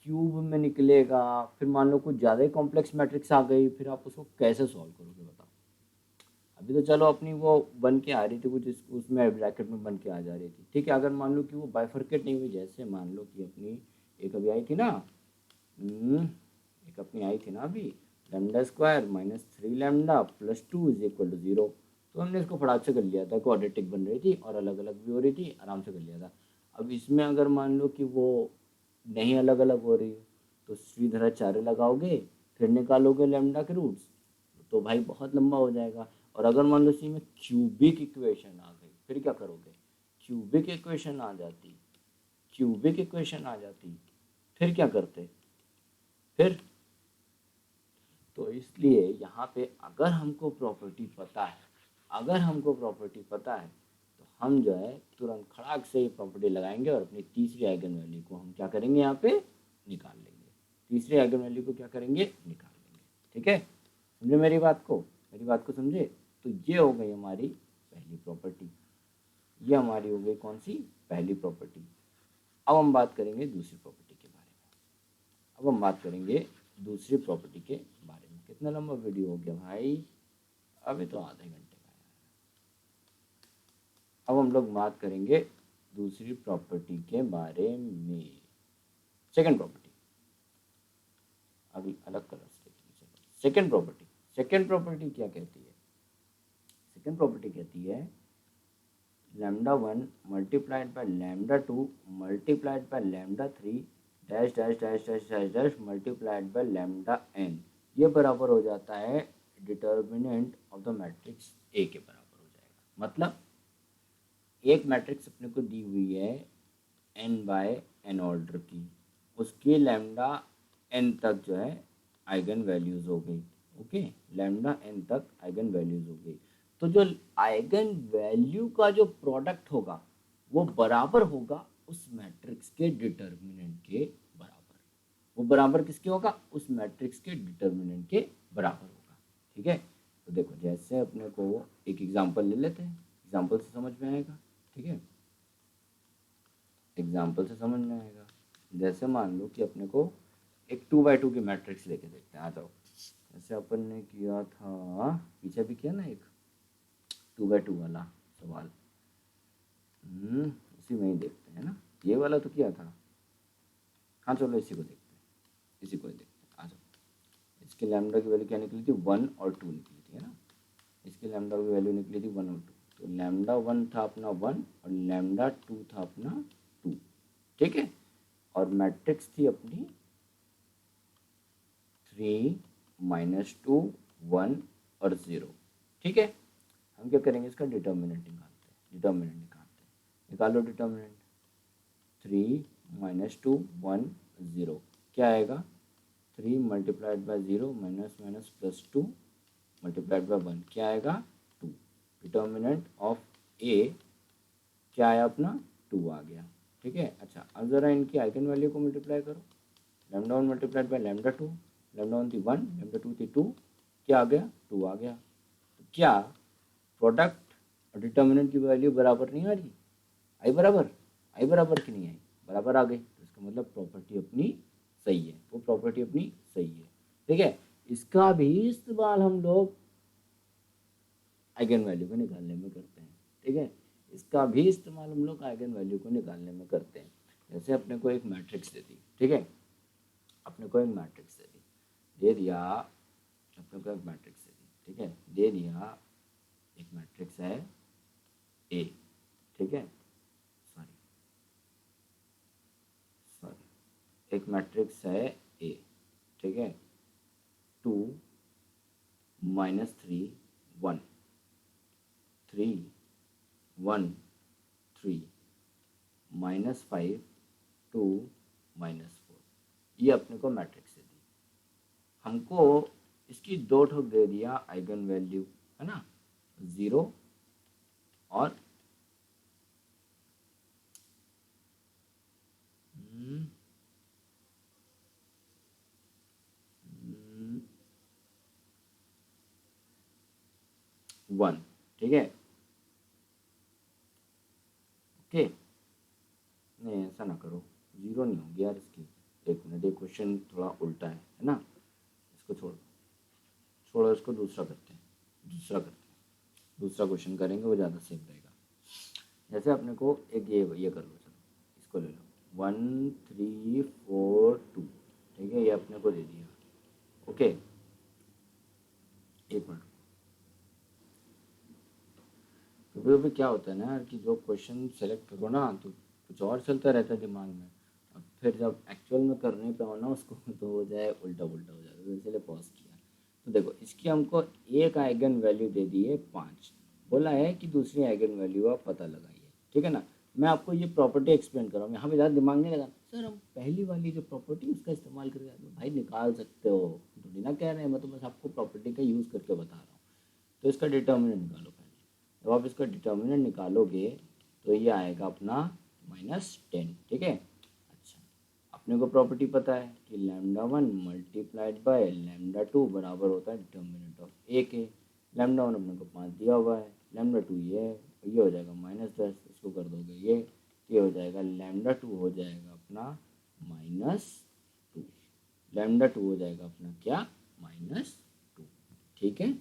क्यूब में निकलेगा। फिर मान लो कुछ ज़्यादा ही कॉम्प्लेक्स मैट्रिक्स आ गई, फिर आप उसको कैसे सॉल्व करोगे बताओ। अभी तो चलो अपनी वो बन के आ रही थी कुछ उसमें ब्रैकेट में बन के आ जा रही थी, ठीक है। अगर मान लो कि वो बाइफर्केट नहीं हुई, जैसे मान लो कि अपनी एक अभी आई थी ना, एक अपनी आई थी ना अभी, lambda square minus 3 lambda plus 2 is equal to 0। तो हमने इसको फटाक से कर लिया था, क्वाड्रेटिक बन रही थी और अलग अलग भी हो रही थी, आराम से कर लिया था। अब इसमें अगर मान लो कि वो नहीं अलग अलग हो रही है तो सीधाचार्य लगाओगे, फिर निकालोगे लैम्डा के रूट्स, तो भाई बहुत लंबा हो जाएगा। और अगर मान लो इसी में क्यूबिक इक्वेशन आ गई, फिर क्या करोगे, क्यूबिक इक्वेशन आ जाती, क्यूबिक इक्वेशन आ जाती, फिर क्या करते, फिर तो इसलिए यहाँ पे अगर हमको प्रॉपर्टी पता है, अगर हमको प्रॉपर्टी पता है तो हम जो है तुरंत खड़ाक से ये प्रॉपर्टी लगाएंगे और अपनी तीसरी आइगन वैल्यू को हम क्या करेंगे, यहाँ पे निकाल लेंगे। तीसरी आइगन वैल्यू को क्या करेंगे, निकाल लेंगे। ठीक है, समझे मेरी बात को, मेरी बात को समझे। तो ये हो गई हमारी पहली प्रॉपर्टी, ये हमारी हो गई कौन सी, पहली प्रॉपर्टी। अब हम बात करेंगे दूसरी प्रॉपर्टी के बारे में। अब हम बात करेंगे दूसरी प्रॉपर्टी के बारे में। कितना लंबा वीडियो हो गया भाई, अभी तो आधे घंटे का है। अब हम लोग बात करेंगे दूसरी प्रॉपर्टी के बारे में, सेकंड प्रॉपर्टी। अभी अलग कलर से देखिए, सेकंड प्रॉपर्टी। सेकंड प्रॉपर्टी क्या कहती है, सेकंड प्रॉपर्टी कहती है lambda 1 multiplied by lambda 2 multiplied by lambda 3 dash dash dash dash dash dash multiplied by lambda n, ये बराबर हो जाता है determinant of the matrix A के बराबर हो जाएगा। मतलब एक मैट्रिक्स अपने को दी हुई है n बाय n ऑर्डर की, उसकी लैम्डा n तक जो है आइगन वैल्यूज हो गई। ओके, लैम्डा n तक आइगन वैल्यूज हो गई। तो जो आइगन वैल्यू का जो प्रोडक्ट होगा वो बराबर होगा उस मैट्रिक्स के डिटर्मिनेंट के बराबर। वो बराबर किसके होगा, उस मैट्रिक्स के डिटर्मिनेंट के बराबर होगा। ठीक है, तो देखो जैसे अपने को एक एग्जांपल ले लेते हैं, एग्जांपल से समझ में आएगा। ठीक है, एग्जांपल से समझ में आएगा। जैसे मान लो कि अपने को एक 2 by 2 की मैट्रिक्स लेके देखते हैं, आ जाओ। जैसे अपन ने किया था पीछे भी किया ना एक 2 by 2 वाला सवाल, उसी में ही देखते हैं ना, ये वाला तो किया था। हाँ चलो इसी को देखते हैं, इसी को ही देखते हैं, आ जाओ। इसके लैम्डा की वैल्यू क्या निकली थी, 1 और 2 निकली थी, है ना। इसके लैम्डा की वैल्यू निकली थी 1 और 2, तो लैम्डा 1 था अपना 1 और लैम्डा 2 था अपना 2। ठीक है, और मैट्रिक्स थी अपनी 3 -2 1 और 0। ठीक है, हम क्या करेंगे, इसका डिटर्मिनेंट निकालते हैं, डिटर्मिनेंट निकालते हैं, निकालो डिटर्मिनेंट। 3 -2 1 0 क्या आएगा, 3 multiplied by 0 minus minus plus 2 multiplied by 1 क्या आएगा, 2। डिटर्मिनेंट ऑफ ए क्या आया अपना, 2 आ गया। ठीक है, अच्छा अब ज़रा इनकी आइगन वैल्यू को मल्टीप्लाई करो, lambda 1 multiplied by lambda 2, lambda 1 थी 1, लैम्डा 2 थी 2, क्या आ गया, 2 आ गया। तो क्या प्रोडक्ट और डिटर्मिनेंट की वैल्यू बराबर नहीं आ रही, आई बराबर, आई बराबर की नहीं आई, बराबर आ गई। तो इसका मतलब प्रॉपर्टी अपनी सही है, वो प्रॉपर्टी अपनी सही है। ठीक है, इसका भी इस्तेमाल हम लोग आइगन वैल्यू को निकालने में करते हैं। ठीक है, इसका भी इस्तेमाल हम लोग आइगन वैल्यू को निकालने में करते हैं। जैसे अपने को एक मैट्रिक्स दे दी, ठीक है, अपने को एक मैट्रिक्स दे दिया, अपने को एक मैट्रिक्स दे दी, ठीक है, दे दिया एक मैट्रिक्स है ए। ठीक है, सॉरी सॉरी एक मैट्रिक्स है ए। ठीक है, 2 -3 1 3 1 3 -5 2 -4, ये अपने को मैट्रिक्स दे दी। हमको इसकी 2 ठोक दे दिया आइगन वैल्यू, है ना, 0 और 1, ठीक है। ओके, नहीं ऐसा ना करो, 0 नहीं होगी यार इसकी। एक मिनट, ये क्वेश्चन थोड़ा उल्टा है ना, इसको छोड़ो, इसको दूसरा करते हैं, दूसरा क्वेश्चन करेंगे, वो ज़्यादा सेफ रहेगा। जैसे अपने को एक ये कर लो, चलो इसको ले लो, 1 3 4 2, ठीक है, ये अपने को दे दिया। ओके, एक मिनट, कभी कभी क्या होता है ना यार कि जो क्वेश्चन सेलेक्ट करो ना तो कुछ और चलता रहता है दिमाग में, और फिर जब एक्चुअल में करने पे हो ना उसको तो हो जाए उल्टा पुल्टा हो जाता है, तो इसलिए पॉज किया। तो देखो, इसकी हमको एक आइगन वैल्यू दे दी है 5, बोला है कि दूसरी आइगन वैल्यू आप पता लगाइए, ठीक है ना। मैं आपको ये प्रॉपर्टी एक्सप्लेन कर रहा हूँ, यहाँ पे ज़्यादा दिमाग नहीं लगा सर, हम पहली वाली जो प्रॉपर्टी उसका इस्तेमाल करके भाई निकाल सकते हो, थोड़ी ना कह रहे हैं, मैं तो बस आपको प्रॉपर्टी का यूज़ करके बता रहा हूँ। तो इसका डिटर्मिनेंट निकालो पहले, जब आप इसका डिटर्मिनेंट निकालोगे तो ये आएगा अपना -10, ठीक है। अच्छा, अपने को प्रॉपर्टी पता है कि λ1 मल्टीप्लाइड बाय λ2 बराबर होता है डिटर्मिनेंट ऑफ ए के। λ1 अपने को 5 दिया हुआ है, λ2 ये हो जाएगा -10, इसको कर दोगे ये हो जाएगा λ2 हो जाएगा अपना -2, λ2 हो जाएगा अपना क्या, -2, ठीक है,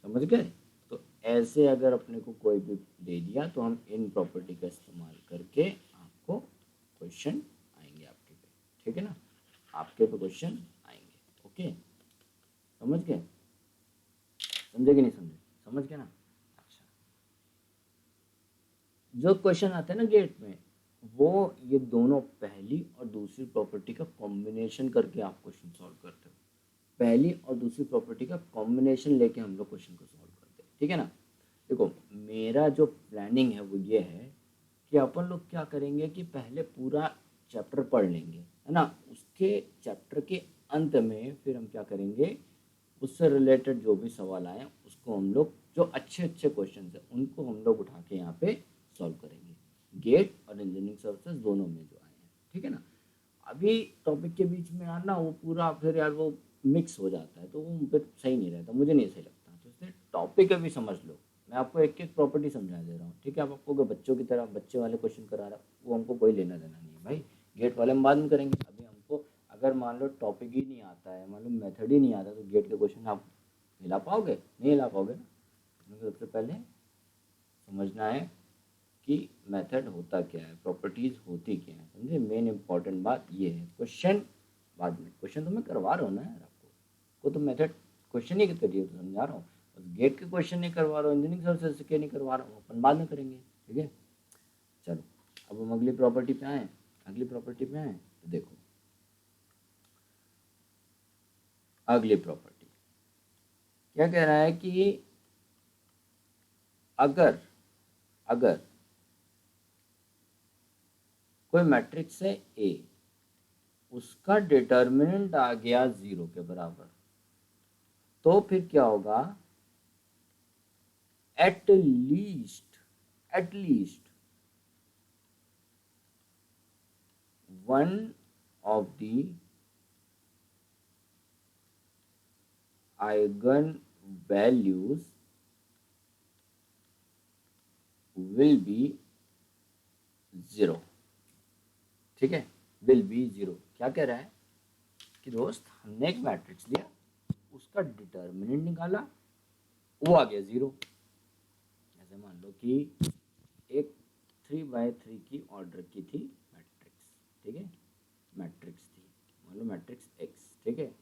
समझ गए। तो ऐसे अगर अपने को कोई भी दे दिया तो हम इन प्रॉपर्टी का इस्तेमाल करके आपको क्वेश्चन आएंगे आपके पे, ठीक है ना, आपके पे क्वेश्चन आएंगे। ओके, समझ गए, समझे कि नहीं समझे, समझ गए ना। अच्छा, जो क्वेश्चन आते हैं ना गेट में, वो ये दोनों पहली और दूसरी प्रॉपर्टी का कॉम्बिनेशन करके आप क्वेश्चन सॉल्व करते हो, पहली और दूसरी प्रॉपर्टी का कॉम्बिनेशन लेके हम लोग क्वेश्चन को सॉल्व करते हैं, ठीक है ना। देखो, मेरा जो प्लानिंग है वो ये है कि अपन लोग क्या करेंगे कि पहले पूरा चैप्टर पढ़ लेंगे, है ना, उसके चैप्टर के अंत में फिर हम क्या करेंगे, उससे रिलेटेड जो भी सवाल आए उसको हम लोग, जो अच्छे अच्छे क्वेश्चन है उनको हम लोग उठा के यहाँ पे सॉल्व करेंगे, गेट और इंजीनियरिंग सर्विसेज दोनों में जो आए हैं, ठीक है ना। अभी टॉपिक के बीच में आना वो पूरा फिर यार वो मिक्स हो जाता है, तो वो फिर सही नहीं रहता, मुझे नहीं सही लगता। तो इसलिए टॉपिक अभी समझ लो, मैं आपको एक एक प्रॉपर्टी समझा दे रहा हूँ, ठीक है। आप आपको बच्चों की तरह बच्चे वाले क्वेश्चन करा रहा, वो हमको कोई लेना देना नहीं है भाई, गेट वाले हम बाद में करेंगे। अभी हमको अगर मान लो टॉपिक ही नहीं आता है, मान लो मेथड ही नहीं आता, तो गेट के क्वेश्चन आप हिला पाओगे, नहीं हिला पाओगे ना। सबसे पहले समझना है कि मेथड होता क्या है, प्रॉपर्टीज होती क्या है, समझे। मेन इंपॉर्टेंट बात ये है, क्वेश्चन बाद में, क्वेश्चन तो मैं करवा रहा हूँ ना यार आपको, को तो मेथड क्वेश्चन ही करिए तो समझा रहा हूँ, बस गेट के क्वेश्चन नहीं करवा रहा हूँ, इंजीनियरिंग सर्विसेज के नहीं करवा रहा हूँ, अपन बाद में करेंगे, ठीक है। चलो, अब हम अगली प्रॉपर्टी पे आए, तो देखो अगली प्रॉपर्टी क्या कह रहा है कि अगर कोई मैट्रिक्स है ए, उसका डिटर्मिनेंट आ गया 0 के बराबर, तो फिर क्या होगा, at least one of the eigen values will be 0, ठीक है, विल बी 0। क्या कह रहा है कि दोस्त, हमने एक मैट्रिक्स लिया, उसका डिटर्मिनेंट निकाला, वो आ गया 0। जैसे मान लो कि एक 3x3 की ऑर्डर की थी मैट्रिक्स, ठीक है, मैट्रिक्स थी, मान लो मैट्रिक्स x, ठीक है।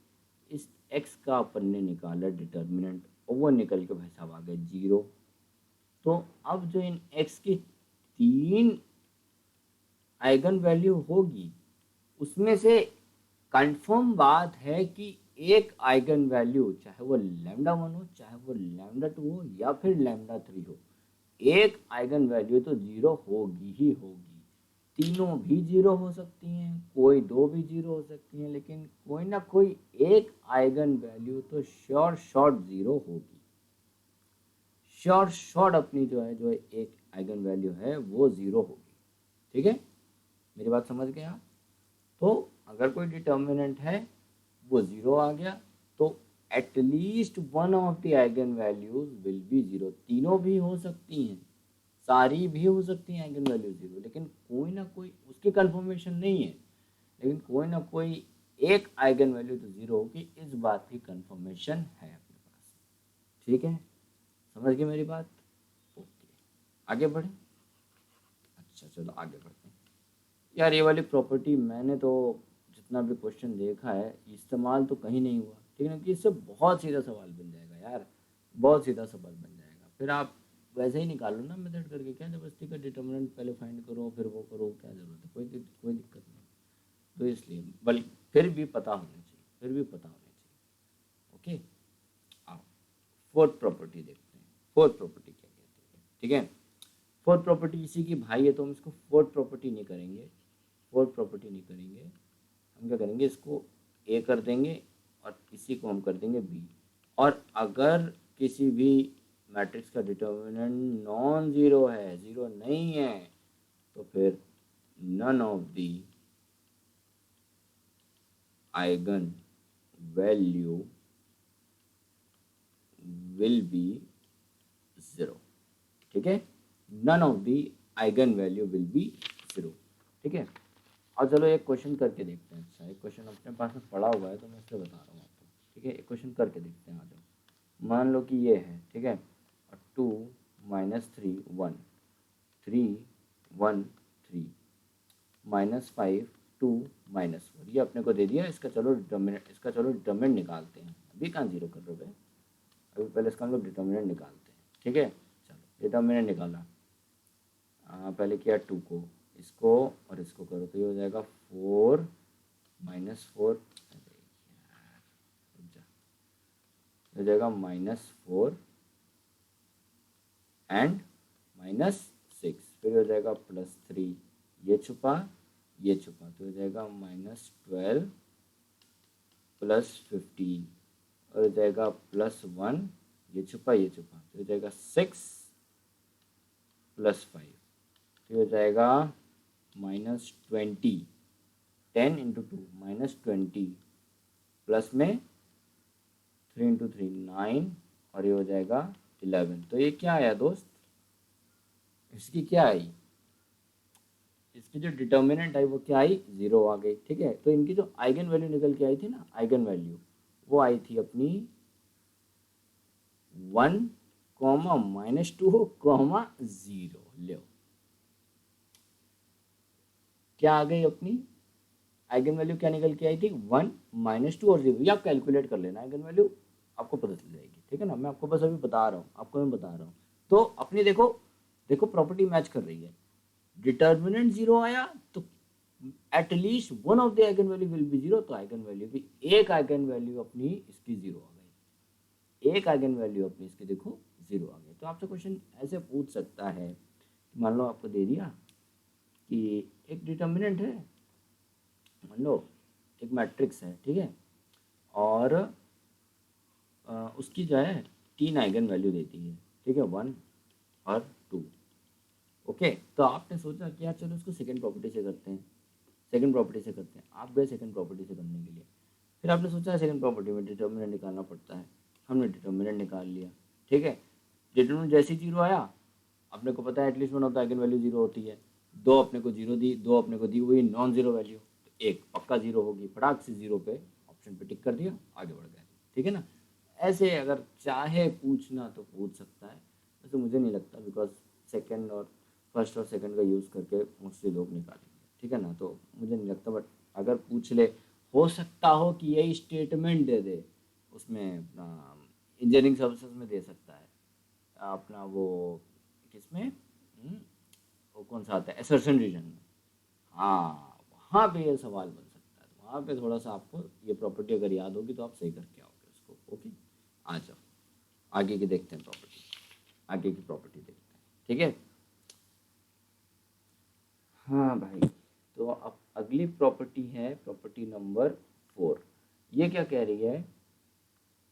इस x का अपन ने निकाला डिटर्मिनेंट, और वो निकल के भाई साहब आ गए 0। तो अब जो इन x की 3 आइगन वैल्यू होगी, उसमें से कंफर्म बात है कि एक आइगन वैल्यू, चाहे वो λ1 हो, चाहे वो λ2 हो, या फिर λ3 हो, एक आइगन वैल्यू तो 0 होगी ही होगी। तीनों भी 0 हो सकती हैं, कोई दो भी 0 हो सकती हैं, लेकिन कोई ना कोई एक आइगन वैल्यू तो श्योर शॉर्ट 0 होगी। श्योर शॉर्ट अपनी जो एक आइगन वैल्यू है वो 0 होगी, ठीक है, मेरी बात समझ गए आप। तो अगर कोई डिटर्मिनेंट है वो 0 आ गया, तो at least one of the eigen values will be zero. तीनों भी हो सकती हैं, सारी भी हो सकती हैं आइगन वैल्यू जीरो, लेकिन कोई ना कोई, उसकी कंफर्मेशन नहीं है, लेकिन कोई ना कोई एक आइगन वैल्यू तो जीरो होगी, इस बात की कंफर्मेशन है अपने पास। ठीक है, समझ गए मेरी बात? ओके, आगे बढ़े। अच्छा चलो आगे बढ़ते हैं। यार ये वाली प्रॉपर्टी मैंने तो जितना भी क्वेश्चन देखा है इस्तेमाल तो कहीं नहीं हुआ, ठीक है ना, कि इससे बहुत सीधा सवाल बन जाएगा यार, बहुत सीधा सवाल बन जाएगा। फिर आप वैसे ही निकालो ना मेथड करके, क्या जबरदस्ती का डिटर्मिनेंट पहले फाइंड करो फिर वो करो, क्या ज़रूरत है? कोई दिक्कत नहीं। तो इसलिए बल्कि फिर भी पता होना चाहिए, फिर भी पता होना चाहिए। ओके, आओ फोर्थ प्रॉपर्टी देखते हैं। फोर्थ प्रॉपर्टी क्या कहती है? ठीक है, फोर्थ प्रॉपर्टी इसी की भाई है, तो हम इसको फोर्थ प्रॉपर्टी नहीं करेंगे, फोर्थ प्रॉपर्टी नहीं करेंगे। हम क्या करेंगे, इसको ए कर देंगे और इसी को हम कर देंगे बी। और अगर किसी भी मैट्रिक्स का डिटर्मिनेंट नॉन ज़ीरो है, ज़ीरो नहीं है, तो फिर none of the eigen value will be zero. ठीक है, none of the eigen value will be zero. ठीक है, और चलो एक क्वेश्चन करके देखते हैं। अच्छा, एक क्वेश्चन अपने पास में पड़ा हुआ है तो मैं इसलिए बता रहा हूँ आपको। ठीक है, एक क्वेश्चन करके देखते हैं। आ जाओ, मान लो कि ये है, ठीक है, और 2 -3 1 3 1 3 -5 2 -4 ये अपने को दे दिया। इसका चलो डिटर्मिनेंट निकालते हैं। अभी कहाँ जीरो कर रहे हो भाई, अभी पहले इसका हम लोग डिटर्मिनेंट निकालते हैं। ठीक है, चलो डिटर्मिनेंट निकाला। पहले किया 2 को, इसको और इसको करो तो ये हो जाएगा 4 -4, हो जाएगा -4 एंड -6, फिर हो जाएगा +3, ये छुपा तो हो जाएगा -12 +15, और हो जाएगा +1, ये छुपा तो हो जाएगा 6 +5, तो हो जाएगा -20, 10 × 2 -20, प्लस में 3 × 3 9, और ये हो जाएगा 11। तो ये क्या आया दोस्त, इसकी क्या आई, इसकी जो डिटर्मिनेंट आई वो क्या आई, ज़ीरो आ गई। ठीक है, तो इनकी जो आइगन वैल्यू निकल के आई थी ना, आइगन वैल्यू वो आई थी अपनी 1, -2, 0। लो क्या आ गई अपनी आइगन वैल्यू, क्या निकल के आई थी 1, -2 और 0। ये आप कैलकुलेट कर लेना, आइगन वैल्यू आपको पता चल जाएगी। ठीक है ना, मैं आपको बस अभी बता रहा हूँ, आपको मैं बता रहा हूँ। तो अपनी देखो प्रॉपर्टी मैच कर रही है। डिटर्मिनेंट जीरो आया तो at least one of the eigen value will B zero, तो आइगन वैल्यू भी एक आइगन वैल्यू अपनी इसकी जीरो आ गई, एक आइगन वैल्यू अपनी इसकी देखो जीरो आ गई। तो आपसे क्वेश्चन ऐसे पूछ सकता है, मान लो आपको दे दिया कि एक डिटर्मिनेंट है, मान लो एक मैट्रिक्स है, ठीक है, और उसकी जो है 3 आइगन वैल्यू देती है, ठीक है, 1 और 2। ओके, तो आपने सोचा कि यार चलो इसको सेकंड प्रॉपर्टी से करते हैं, सेकंड प्रॉपर्टी से करते हैं। आप गए सेकंड प्रॉपर्टी से करने के लिए, फिर आपने सोचा सेकंड प्रॉपर्टी में डिटर्मिनेंट निकालना पड़ता है, हमने डिटर्मिनेंट निकाल लिया। ठीक है, डिटर्मिनेंट जैसे ही जीरो आया, अपने को पता है at least one of the eigen value zero होती है, दो अपने को जीरो दी, दो अपने को दी हुई नॉन जीरो वैल्यू, तो एक पक्का जीरो होगी, फटाक से जीरो पे ऑप्शन पे टिक कर दिया, आगे बढ़ गए। ठीक है ना, ऐसे अगर चाहे पूछना तो पूछ सकता है, वैसे मुझे नहीं लगता, बिकॉज सेकंड और फर्स्ट और सेकंड का यूज़ करके मोस्टली लोग निकालेंगे। ठीक है ना, तो मुझे नहीं लगता, बट अगर पूछ ले, हो सकता हो कि यही स्टेटमेंट दे दे उसमें, अपना इंजीनियरिंग सर्विसेज में दे सकता है, अपना वो किसमें, वो कौन सा आता है, असर्शन रीजन में। हाँ, वहाँ पे ये सवाल बन सकता है, वहाँ पे थोड़ा सा आपको ये प्रॉपर्टी अगर याद होगी तो आप सही करके आओगे उसको। ओके, आ जाओ आगे की देखते हैं प्रॉपर्टी, आगे की प्रॉपर्टी देखते हैं। ठीक है, हाँ भाई, तो अब अगली प्रॉपर्टी है प्रॉपर्टी नंबर 4। ये क्या कह रही है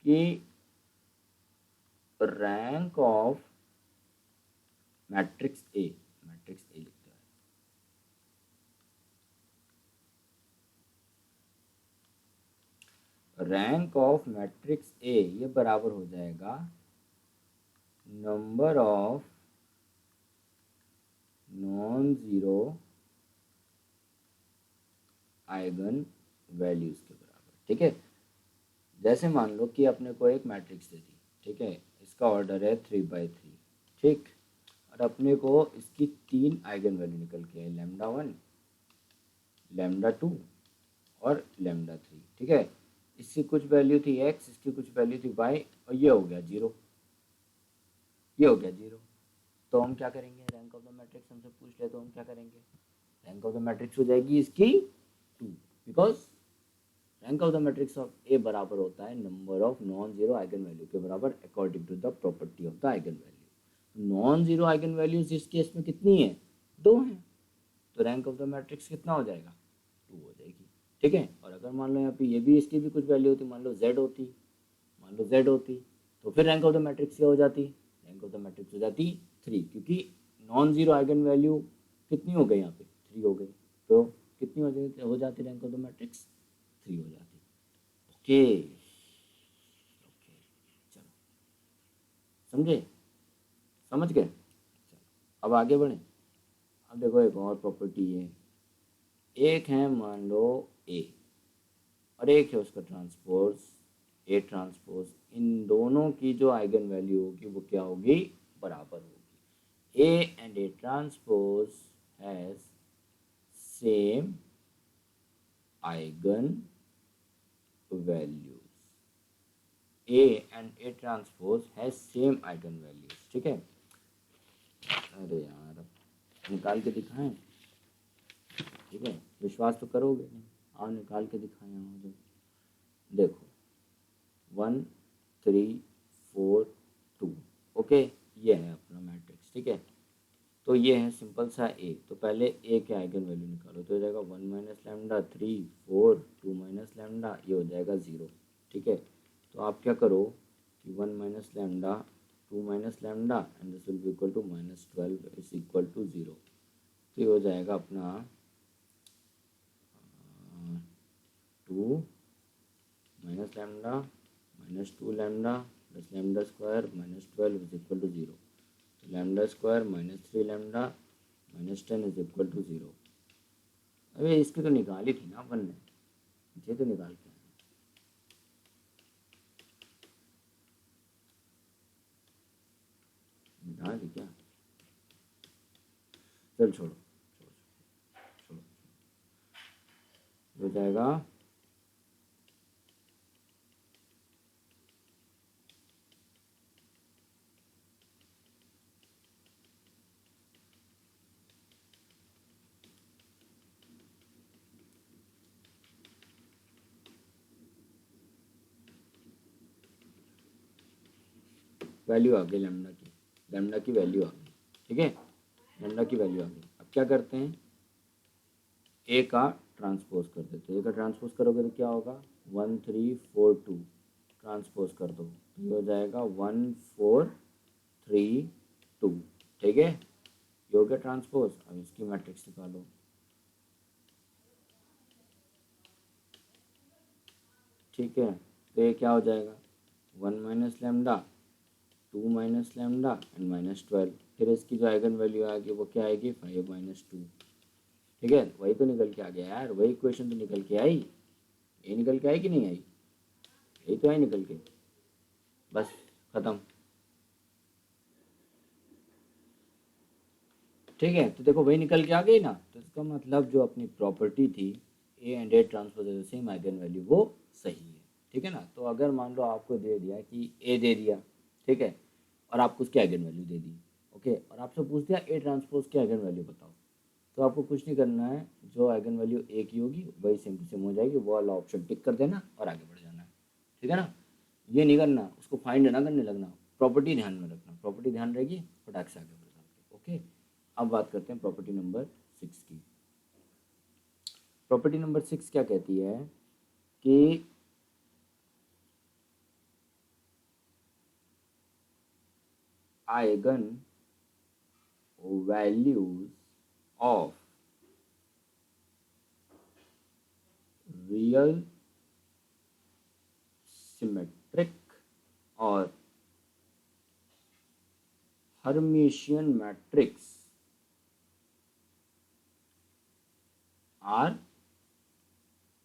कि rank of matrix A, matrix A लिखता है, रैंक ऑफ मैट्रिक्स ए ये बराबर हो जाएगा number of non zero eigen values के बराबर। ठीक है, जैसे मान लो कि अपने को एक मैट्रिक्स दे दी, ठीक है, इसका ऑर्डर है 3/3, ठीक, और अपने को इसकी 3 आइगन वैल्यू निकल के है, λ1, λ2 और λ3। ठीक है, इसकी कुछ वैल्यू थी x, इसकी कुछ वैल्यू थी y, और ये हो गया 0, ये हो गया 0। तो हम क्या करेंगे, रैंक ऑफ द मैट्रिक्स हमसे पूछ ले तो हम क्या करेंगे, रैंक ऑफ द मैट्रिक्स हो जाएगी इसकी 2, because rank of the matrix of A बराबर होता है number of non zero eigen value के बराबर according to the property of the eigen value. Non zero eigen values इस केस में कितनी है, 2 हैं, तो रैंक ऑफ द मैट्रिक्स कितना हो जाएगा, 2 हो जाएगी। ठीक है, और अगर मान लो यहाँ पे ये भी इसकी भी कुछ वैल्यू होती, मान लो z होती, मान लो z होती, तो फिर रैंक ऑफ द मैट्रिक्स क्या हो जाती, रैंक ऑफ द मैट्रिक्स हो जाती 3, क्योंकि नॉन जीरो आइगन वैल्यू कितनी हो गई यहाँ पे, 3 हो गई, तो कितनी हो जाती रैंक ऑफ द मैट्रिक्स, 3 हो जाती। ओके ओके, चलो समझे, समझ गए, चलो अब आगे बढ़ें। अब देखो एक और प्रॉपर्टी है, एक है मान लो ए और एक है उसका ट्रांसपोज ए ट्रांसपोज, इन दोनों की जो आइगन वैल्यू होगी वो क्या होगी, बराबर होगी। A and A transpose has same eigen values, A and A transpose has same eigen values. ठीक है, अरे यार अब निकाल के दिखाएं, ठीक है, विश्वास तो करोगे नहीं, आओ निकाल के दिखाएं, आओ जो देखो 1 3 4 2, ओके, ये है अपना मैट्रिक्स। ठीक है, तो ये है सिंपल सा ए, तो पहले ए के आइगन वैल्यू निकालो, तो हो जाएगा 1 माइनस लैम्डा 3 4 2 माइनस लैम्डा, ये हो जाएगा 0। ठीक है, तो आप क्या करो कि 1 minus lambda 2 minus lambda and this will be equal to -12 is equal to 0, तो ये हो जाएगा अपना 2 minus lambda -2 lambda plus lambda square -12 is equal to 0, तो lambda square -3 lambda -10 is equal to 0। अरे इसकी तो निकाली थी ना अपन ने, ये तो निकाल के निकाल दी क्या, चल छोड़ो छोड़ो छोड़ो, हो जाएगा वैल्यू आ गई लैम्डा की वैल्यू आ गई। ठीक है, लैम्डा की वैल्यू आ गई। अब क्या करते हैं, ए का ट्रांसपोज कर देते हैं, ए का ट्रांसपोज करोगे तो क्या होगा 1 3 4 2, ट्रांसपोज कर दो तो ये हो जाएगा 1 4 3 2। ठीक है, ये हो गया ट्रांसपोज। अब इसकी मैट्रिक्स निकालो, ठीक है, तो ये क्या हो जाएगा 1 minus lambda 2 minus lambda and -12, फिर इसकी जो आइगन वैल्यू आएगी वो क्या आएगी 5 - 2। ठीक है, वही तो निकल के आ गया यार, वही इक्वेशन तो निकल के आई, ये निकल के आई कि नहीं आई, यही तो आई निकल के, बस खत्म। ठीक है, तो देखो वही निकल के आ गई ना, तो इसका मतलब जो अपनी प्रॉपर्टी थी A and A transpose same eigen value वो सही है। ठीक है ना, तो अगर मान लो आपको दे दिया कि ए दे दिया, ठीक है, और आपको उसकी आइगन वैल्यू दे दी, ओके, और आपसे पूछ दिया ए ट्रांसपोज की आइगन वैल्यू बताओ, तो आपको कुछ नहीं करना है, जो आइगन वैल्यू ए की होगी वही सेम टू सेम हो जाएगी, वो वाला ऑप्शन टिक कर देना और आगे बढ़ जाना है। ठीक है ना, ये नहीं करना, उसको फाइंड ना करने लगना, प्रॉपर्टी ध्यान में रखना, प्रॉपर्टी ध्यान रहेगी फटाक से आगे बढ़ जाओगे। ओके, अब बात करते हैं प्रॉपर्टी नंबर 6 की। प्रॉपर्टी नंबर 6 क्या कहती है कि eigen values of real symmetric और हर्मिशियन मैट्रिक्स आर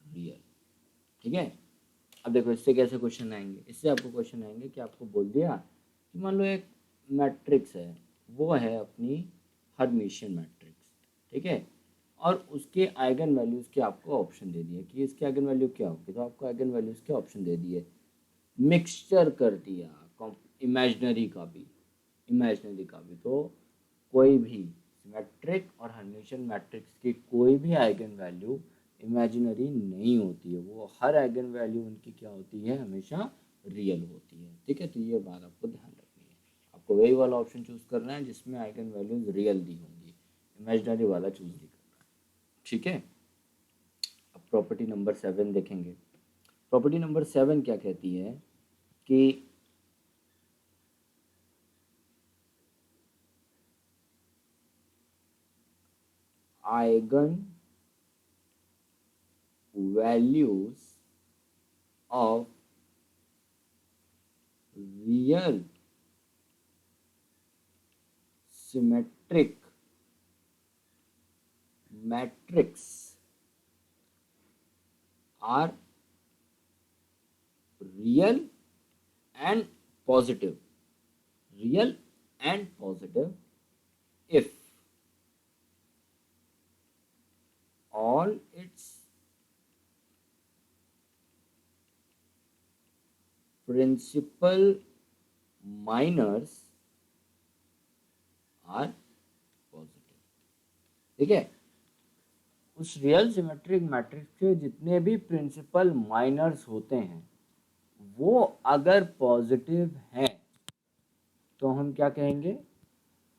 रियल। ठीक है, अब देखो इससे कैसे क्वेश्चन आएंगे। इससे आपको क्वेश्चन आएंगे कि आपको बोल दिया कि मान लो एक मैट्रिक्स है, वो है अपनी हर्मिशियन मैट्रिक्स, ठीक है, और उसके आइगन वैल्यूज़ के आपको ऑप्शन दे दिए कि इसके आइगन वैल्यू क्या होगी, तो आपको आइगन वैल्यूज़ के ऑप्शन दे दिए, मिक्सचर कर दिया इमेजनरी का भी, तो कोई भी सिमेट्रिक और हर्मिशियन मैट्रिक्स की कोई भी आइगन वैल्यू इमेजिनरी नहीं होती है, वो हर आइगन वैल्यू उनकी क्या होती है, हमेशा रियल होती है। ठीक है, तो ये बात आपको ध्यान रखनी है, आपको वही वाला ऑप्शन चूज करना है जिसमें आइगन वैल्यूज रियल दी होंगी, इमेजिनरी वाला चूज नहीं करना। ठीक है, अब प्रॉपर्टी नंबर 7 देखेंगे। प्रॉपर्टी नंबर 7 क्या कहती है कि eigen values of real symmetric matrix are real and positive, real and positive if all its principal minors are positive। ठीक है, उस रियल सिमेट्रिक मैट्रिक्स के जितने भी प्रिंसिपल माइनर्स होते हैं वो अगर पॉजिटिव हैं तो हम क्या कहेंगे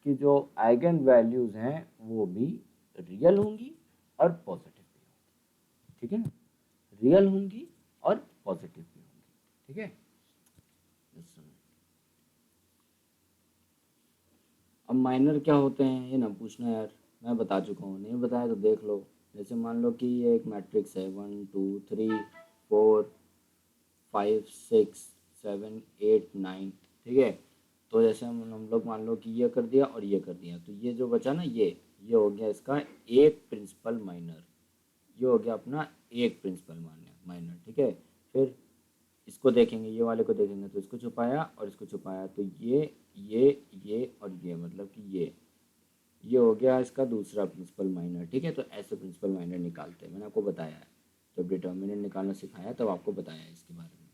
कि जो आइगन वैल्यूज हैं वो भी रियल होंगी और पॉजिटिव भी होंगी। ठीक है ना, रियल होंगी और पॉजिटिव भी होंगी। ठीक है, अब माइनर क्या होते हैं ये ना पूछना यार, मैं बता चुका हूँ, नहीं बताया तो देख लो। जैसे मान लो कि ये एक मैट्रिक्स है 1 2 3 4 5 6 7 8 9। ठीक है, तो जैसे हम लोग मान लो कि ये कर दिया और ये कर दिया, तो ये जो बचा ना ये हो गया इसका एक प्रिंसिपल माइनर, ये हो गया अपना एक प्रिंसिपल माइनर। ठीक है, फिर इसको देखेंगे, ये वाले को देखेंगे तो इसको छुपाया और इसको छुपाया, तो ये और ये मतलब कि ये हो गया इसका दूसरा प्रिंसिपल माइनर। ठीक है, तो ऐसे प्रिंसिपल माइनर निकालते हैं, मैंने आपको बताया है जब डिटर्मिनेंट निकालना सिखाया तब आपको बताया है इसके बारे में।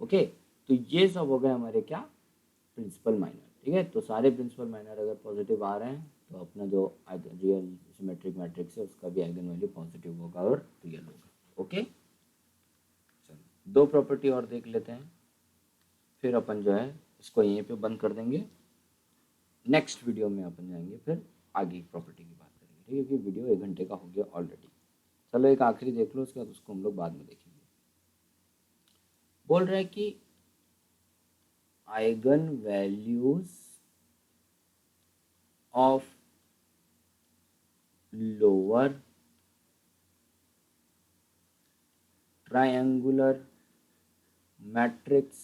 ओके, तो ये सब हो गए हमारे क्या, प्रिंसिपल माइनर। ठीक है, तो सारे प्रिंसिपल माइनर अगर पॉजिटिव आ रहे हैं तो अपना जो रियल सिमेट्रिक मैट्रिक्स है उसका भी आइगन वैल्यू पॉजिटिव होगा और रियल होगा। ओके, चलो 2 प्रॉपर्टी और देख लेते हैं, फिर अपन जो है इसको यहीं पे बंद कर देंगे। नेक्स्ट वीडियो में अपन जाएंगे फिर आगे की प्रॉपर्टी की बात करेंगे। ठीक है, क्योंकि वीडियो 1 घंटे का हो गया ऑलरेडी। चलो एक आखिरी देख लो, उसके बाद उसको हम लोग बाद में देखेंगे। बोल रहा है कि eigen values of lower triangular matrix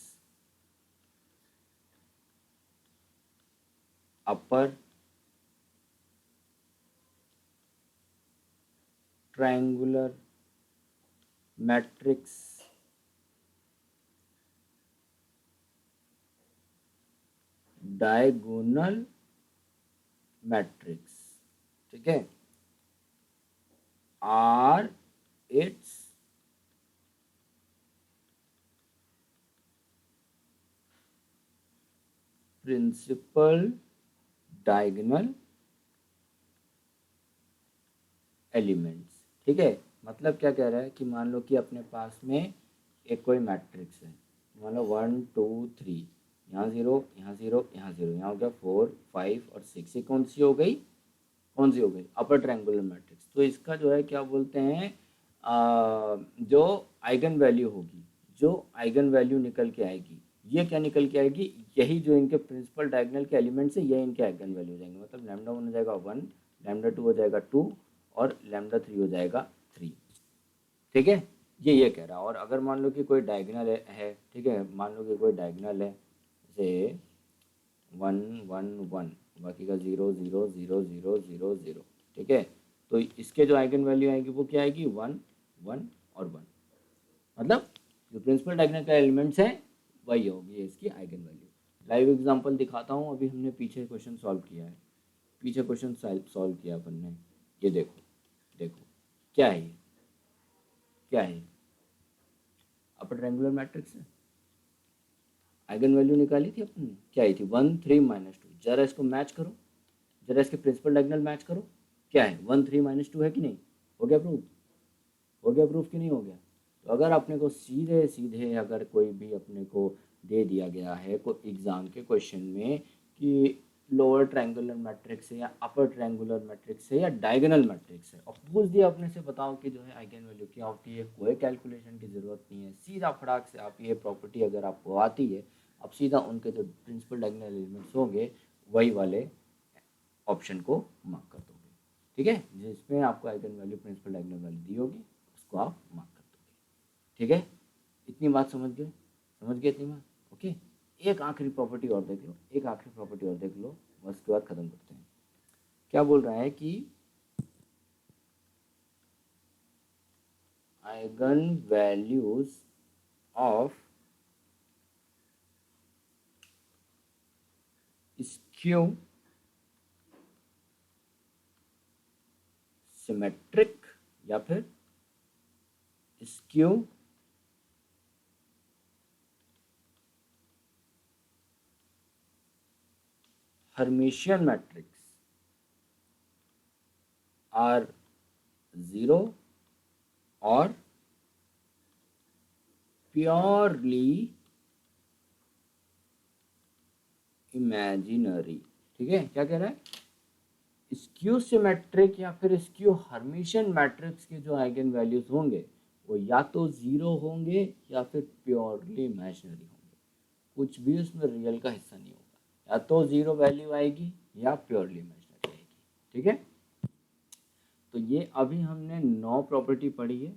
upper triangular matrix diagonal matrix, ठीक है, are its principal diagonal elements. ठीक है, मतलब क्या कह रहा है कि मान लो कि अपने पास में एक कोई मैट्रिक्स है, मान लो 1 2 3, यहाँ 0 यहाँ 0 यहाँ 0, यहाँ हो गया 4 5 और 6, ये कौन सी हो गई, अपर ट्रायंगुलर मैट्रिक्स। तो इसका जो है क्या बोलते हैं, जो आइगन वैल्यू होगी, जो आइगन वैल्यू निकल के आएगी, ये क्या निकल के आएगी, यही जो इनके प्रिंसिपल डायगोनल के एलिमेंट्स है ये इनके आइगन वैल्यू हो जाएंगे। मतलब लैम्डा 1 हो जाएगा 1, लैम्डा 2 हो जाएगा 2 और लैम्डा 3 हो जाएगा 3। ठीक है, ये कह रहा है। और अगर मान लो कि कोई डायगोनल है, ठीक है, मान लो कि कोई डायगोनल है जैसे 1 1 1, बाकी का 0 0 0 0 0 0, ठीक है, तो इसके जो आइगन वैल्यू आएगी वो क्या आएगी, 1 1 और 1, मतलब जो प्रिंसिपल डायगोनल का एलिमेंट्स है वही होगी इसकी आइगन वैल्यू। लाइव एग्जांपल दिखाता हूँ, अभी हमने पीछे क्वेश्चन सॉल्व किया है, पीछे क्वेश्चन सॉल्व किया अपन ने। ये देखो, देखो क्या है, ये क्या है, अपर ट्रायंगुलर मैट्रिक्स है, आइगन वैल्यू निकाली थी अपन ने, क्या आई थी, 1 3 -2। जरा इसको मैच करो, जरा इसके प्रिंसिपल डायगोनल मैच करो, क्या है, 1 3 -2 है कि नहीं, हो गया प्रूफ, हो गया प्रूफ कि नहीं हो गया। तो अगर अपने को सीधे सीधे अगर कोई भी अपने को दे दिया गया है कोई एग्ज़ाम के क्वेश्चन में कि लोअर ट्रायंगुलर मैट्रिक्स है या अपर ट्रायंगुलर मैट्रिक्स है या डायगोनल मैट्रिक्स है, और पूछ दिया अपने से बताओ कि जो है आइगन वैल्यू क्या होती है, कोई कैलकुलेशन की ज़रूरत नहीं है, सीधा फटाक से आप ये प्रॉपर्टी अगर आपको आती है, आप सीधा उनके जो प्रिंसिपल डायगोनल एलिमेंट्स होंगे वही वाले ऑप्शन को मार्क कर दोगे, ठीक है, जिसमें आपको eigen value principal diagonal value दी होगी उसको आप मार्क कर दोगे, ठीक है। इतनी बात समझ गए, समझ गए इतनी बात, ओके। एक आखिरी प्रॉपर्टी और देख लो, एक आखिरी प्रॉपर्टी और देख लो, बस उसके बाद खत्म करते हैं। क्या बोल रहा है कि eigen values of skew symmetric या फिर स्क्यू हर्मिशियन मैट्रिक्स आर 0 और प्योरली इमेजिनरी, ठीक है। क्या कह रहा है, स्क्यू सिमेट्रिक या फिर स्क्यू हर्मिशियन मैट्रिक्स के जो आइगन वैल्यूज होंगे वो या तो 0 होंगे या फिर प्योरली इमेजिनरी होंगे, कुछ भी उसमें रियल का हिस्सा नहीं होगा, या तो 0 वैल्यू आएगी या प्योरली इमेजिनरी आएगी, ठीक है। तो ये अभी हमने 9 प्रॉपर्टी पढ़ी है,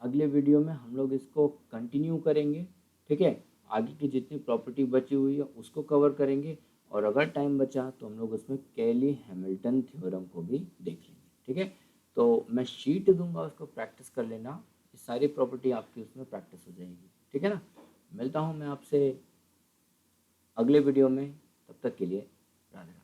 अगले वीडियो में हम लोग इसको कंटिन्यू करेंगे, ठीक है। आगे की जितनी प्रॉपर्टी बची हुई है उसको कवर करेंगे, और अगर टाइम बचा तो हम लोग उसमें कैली हैमिल्टन थ्योरम को भी देख लेंगे, ठीक है। तो मैं शीट दूंगा, उसको प्रैक्टिस कर लेना, ये सारी प्रॉपर्टी आपकी उसमें प्रैक्टिस हो जाएगी, ठीक है ना। मिलता हूँ मैं आपसे अगले वीडियो में, तब तक के लिए राधे राधे।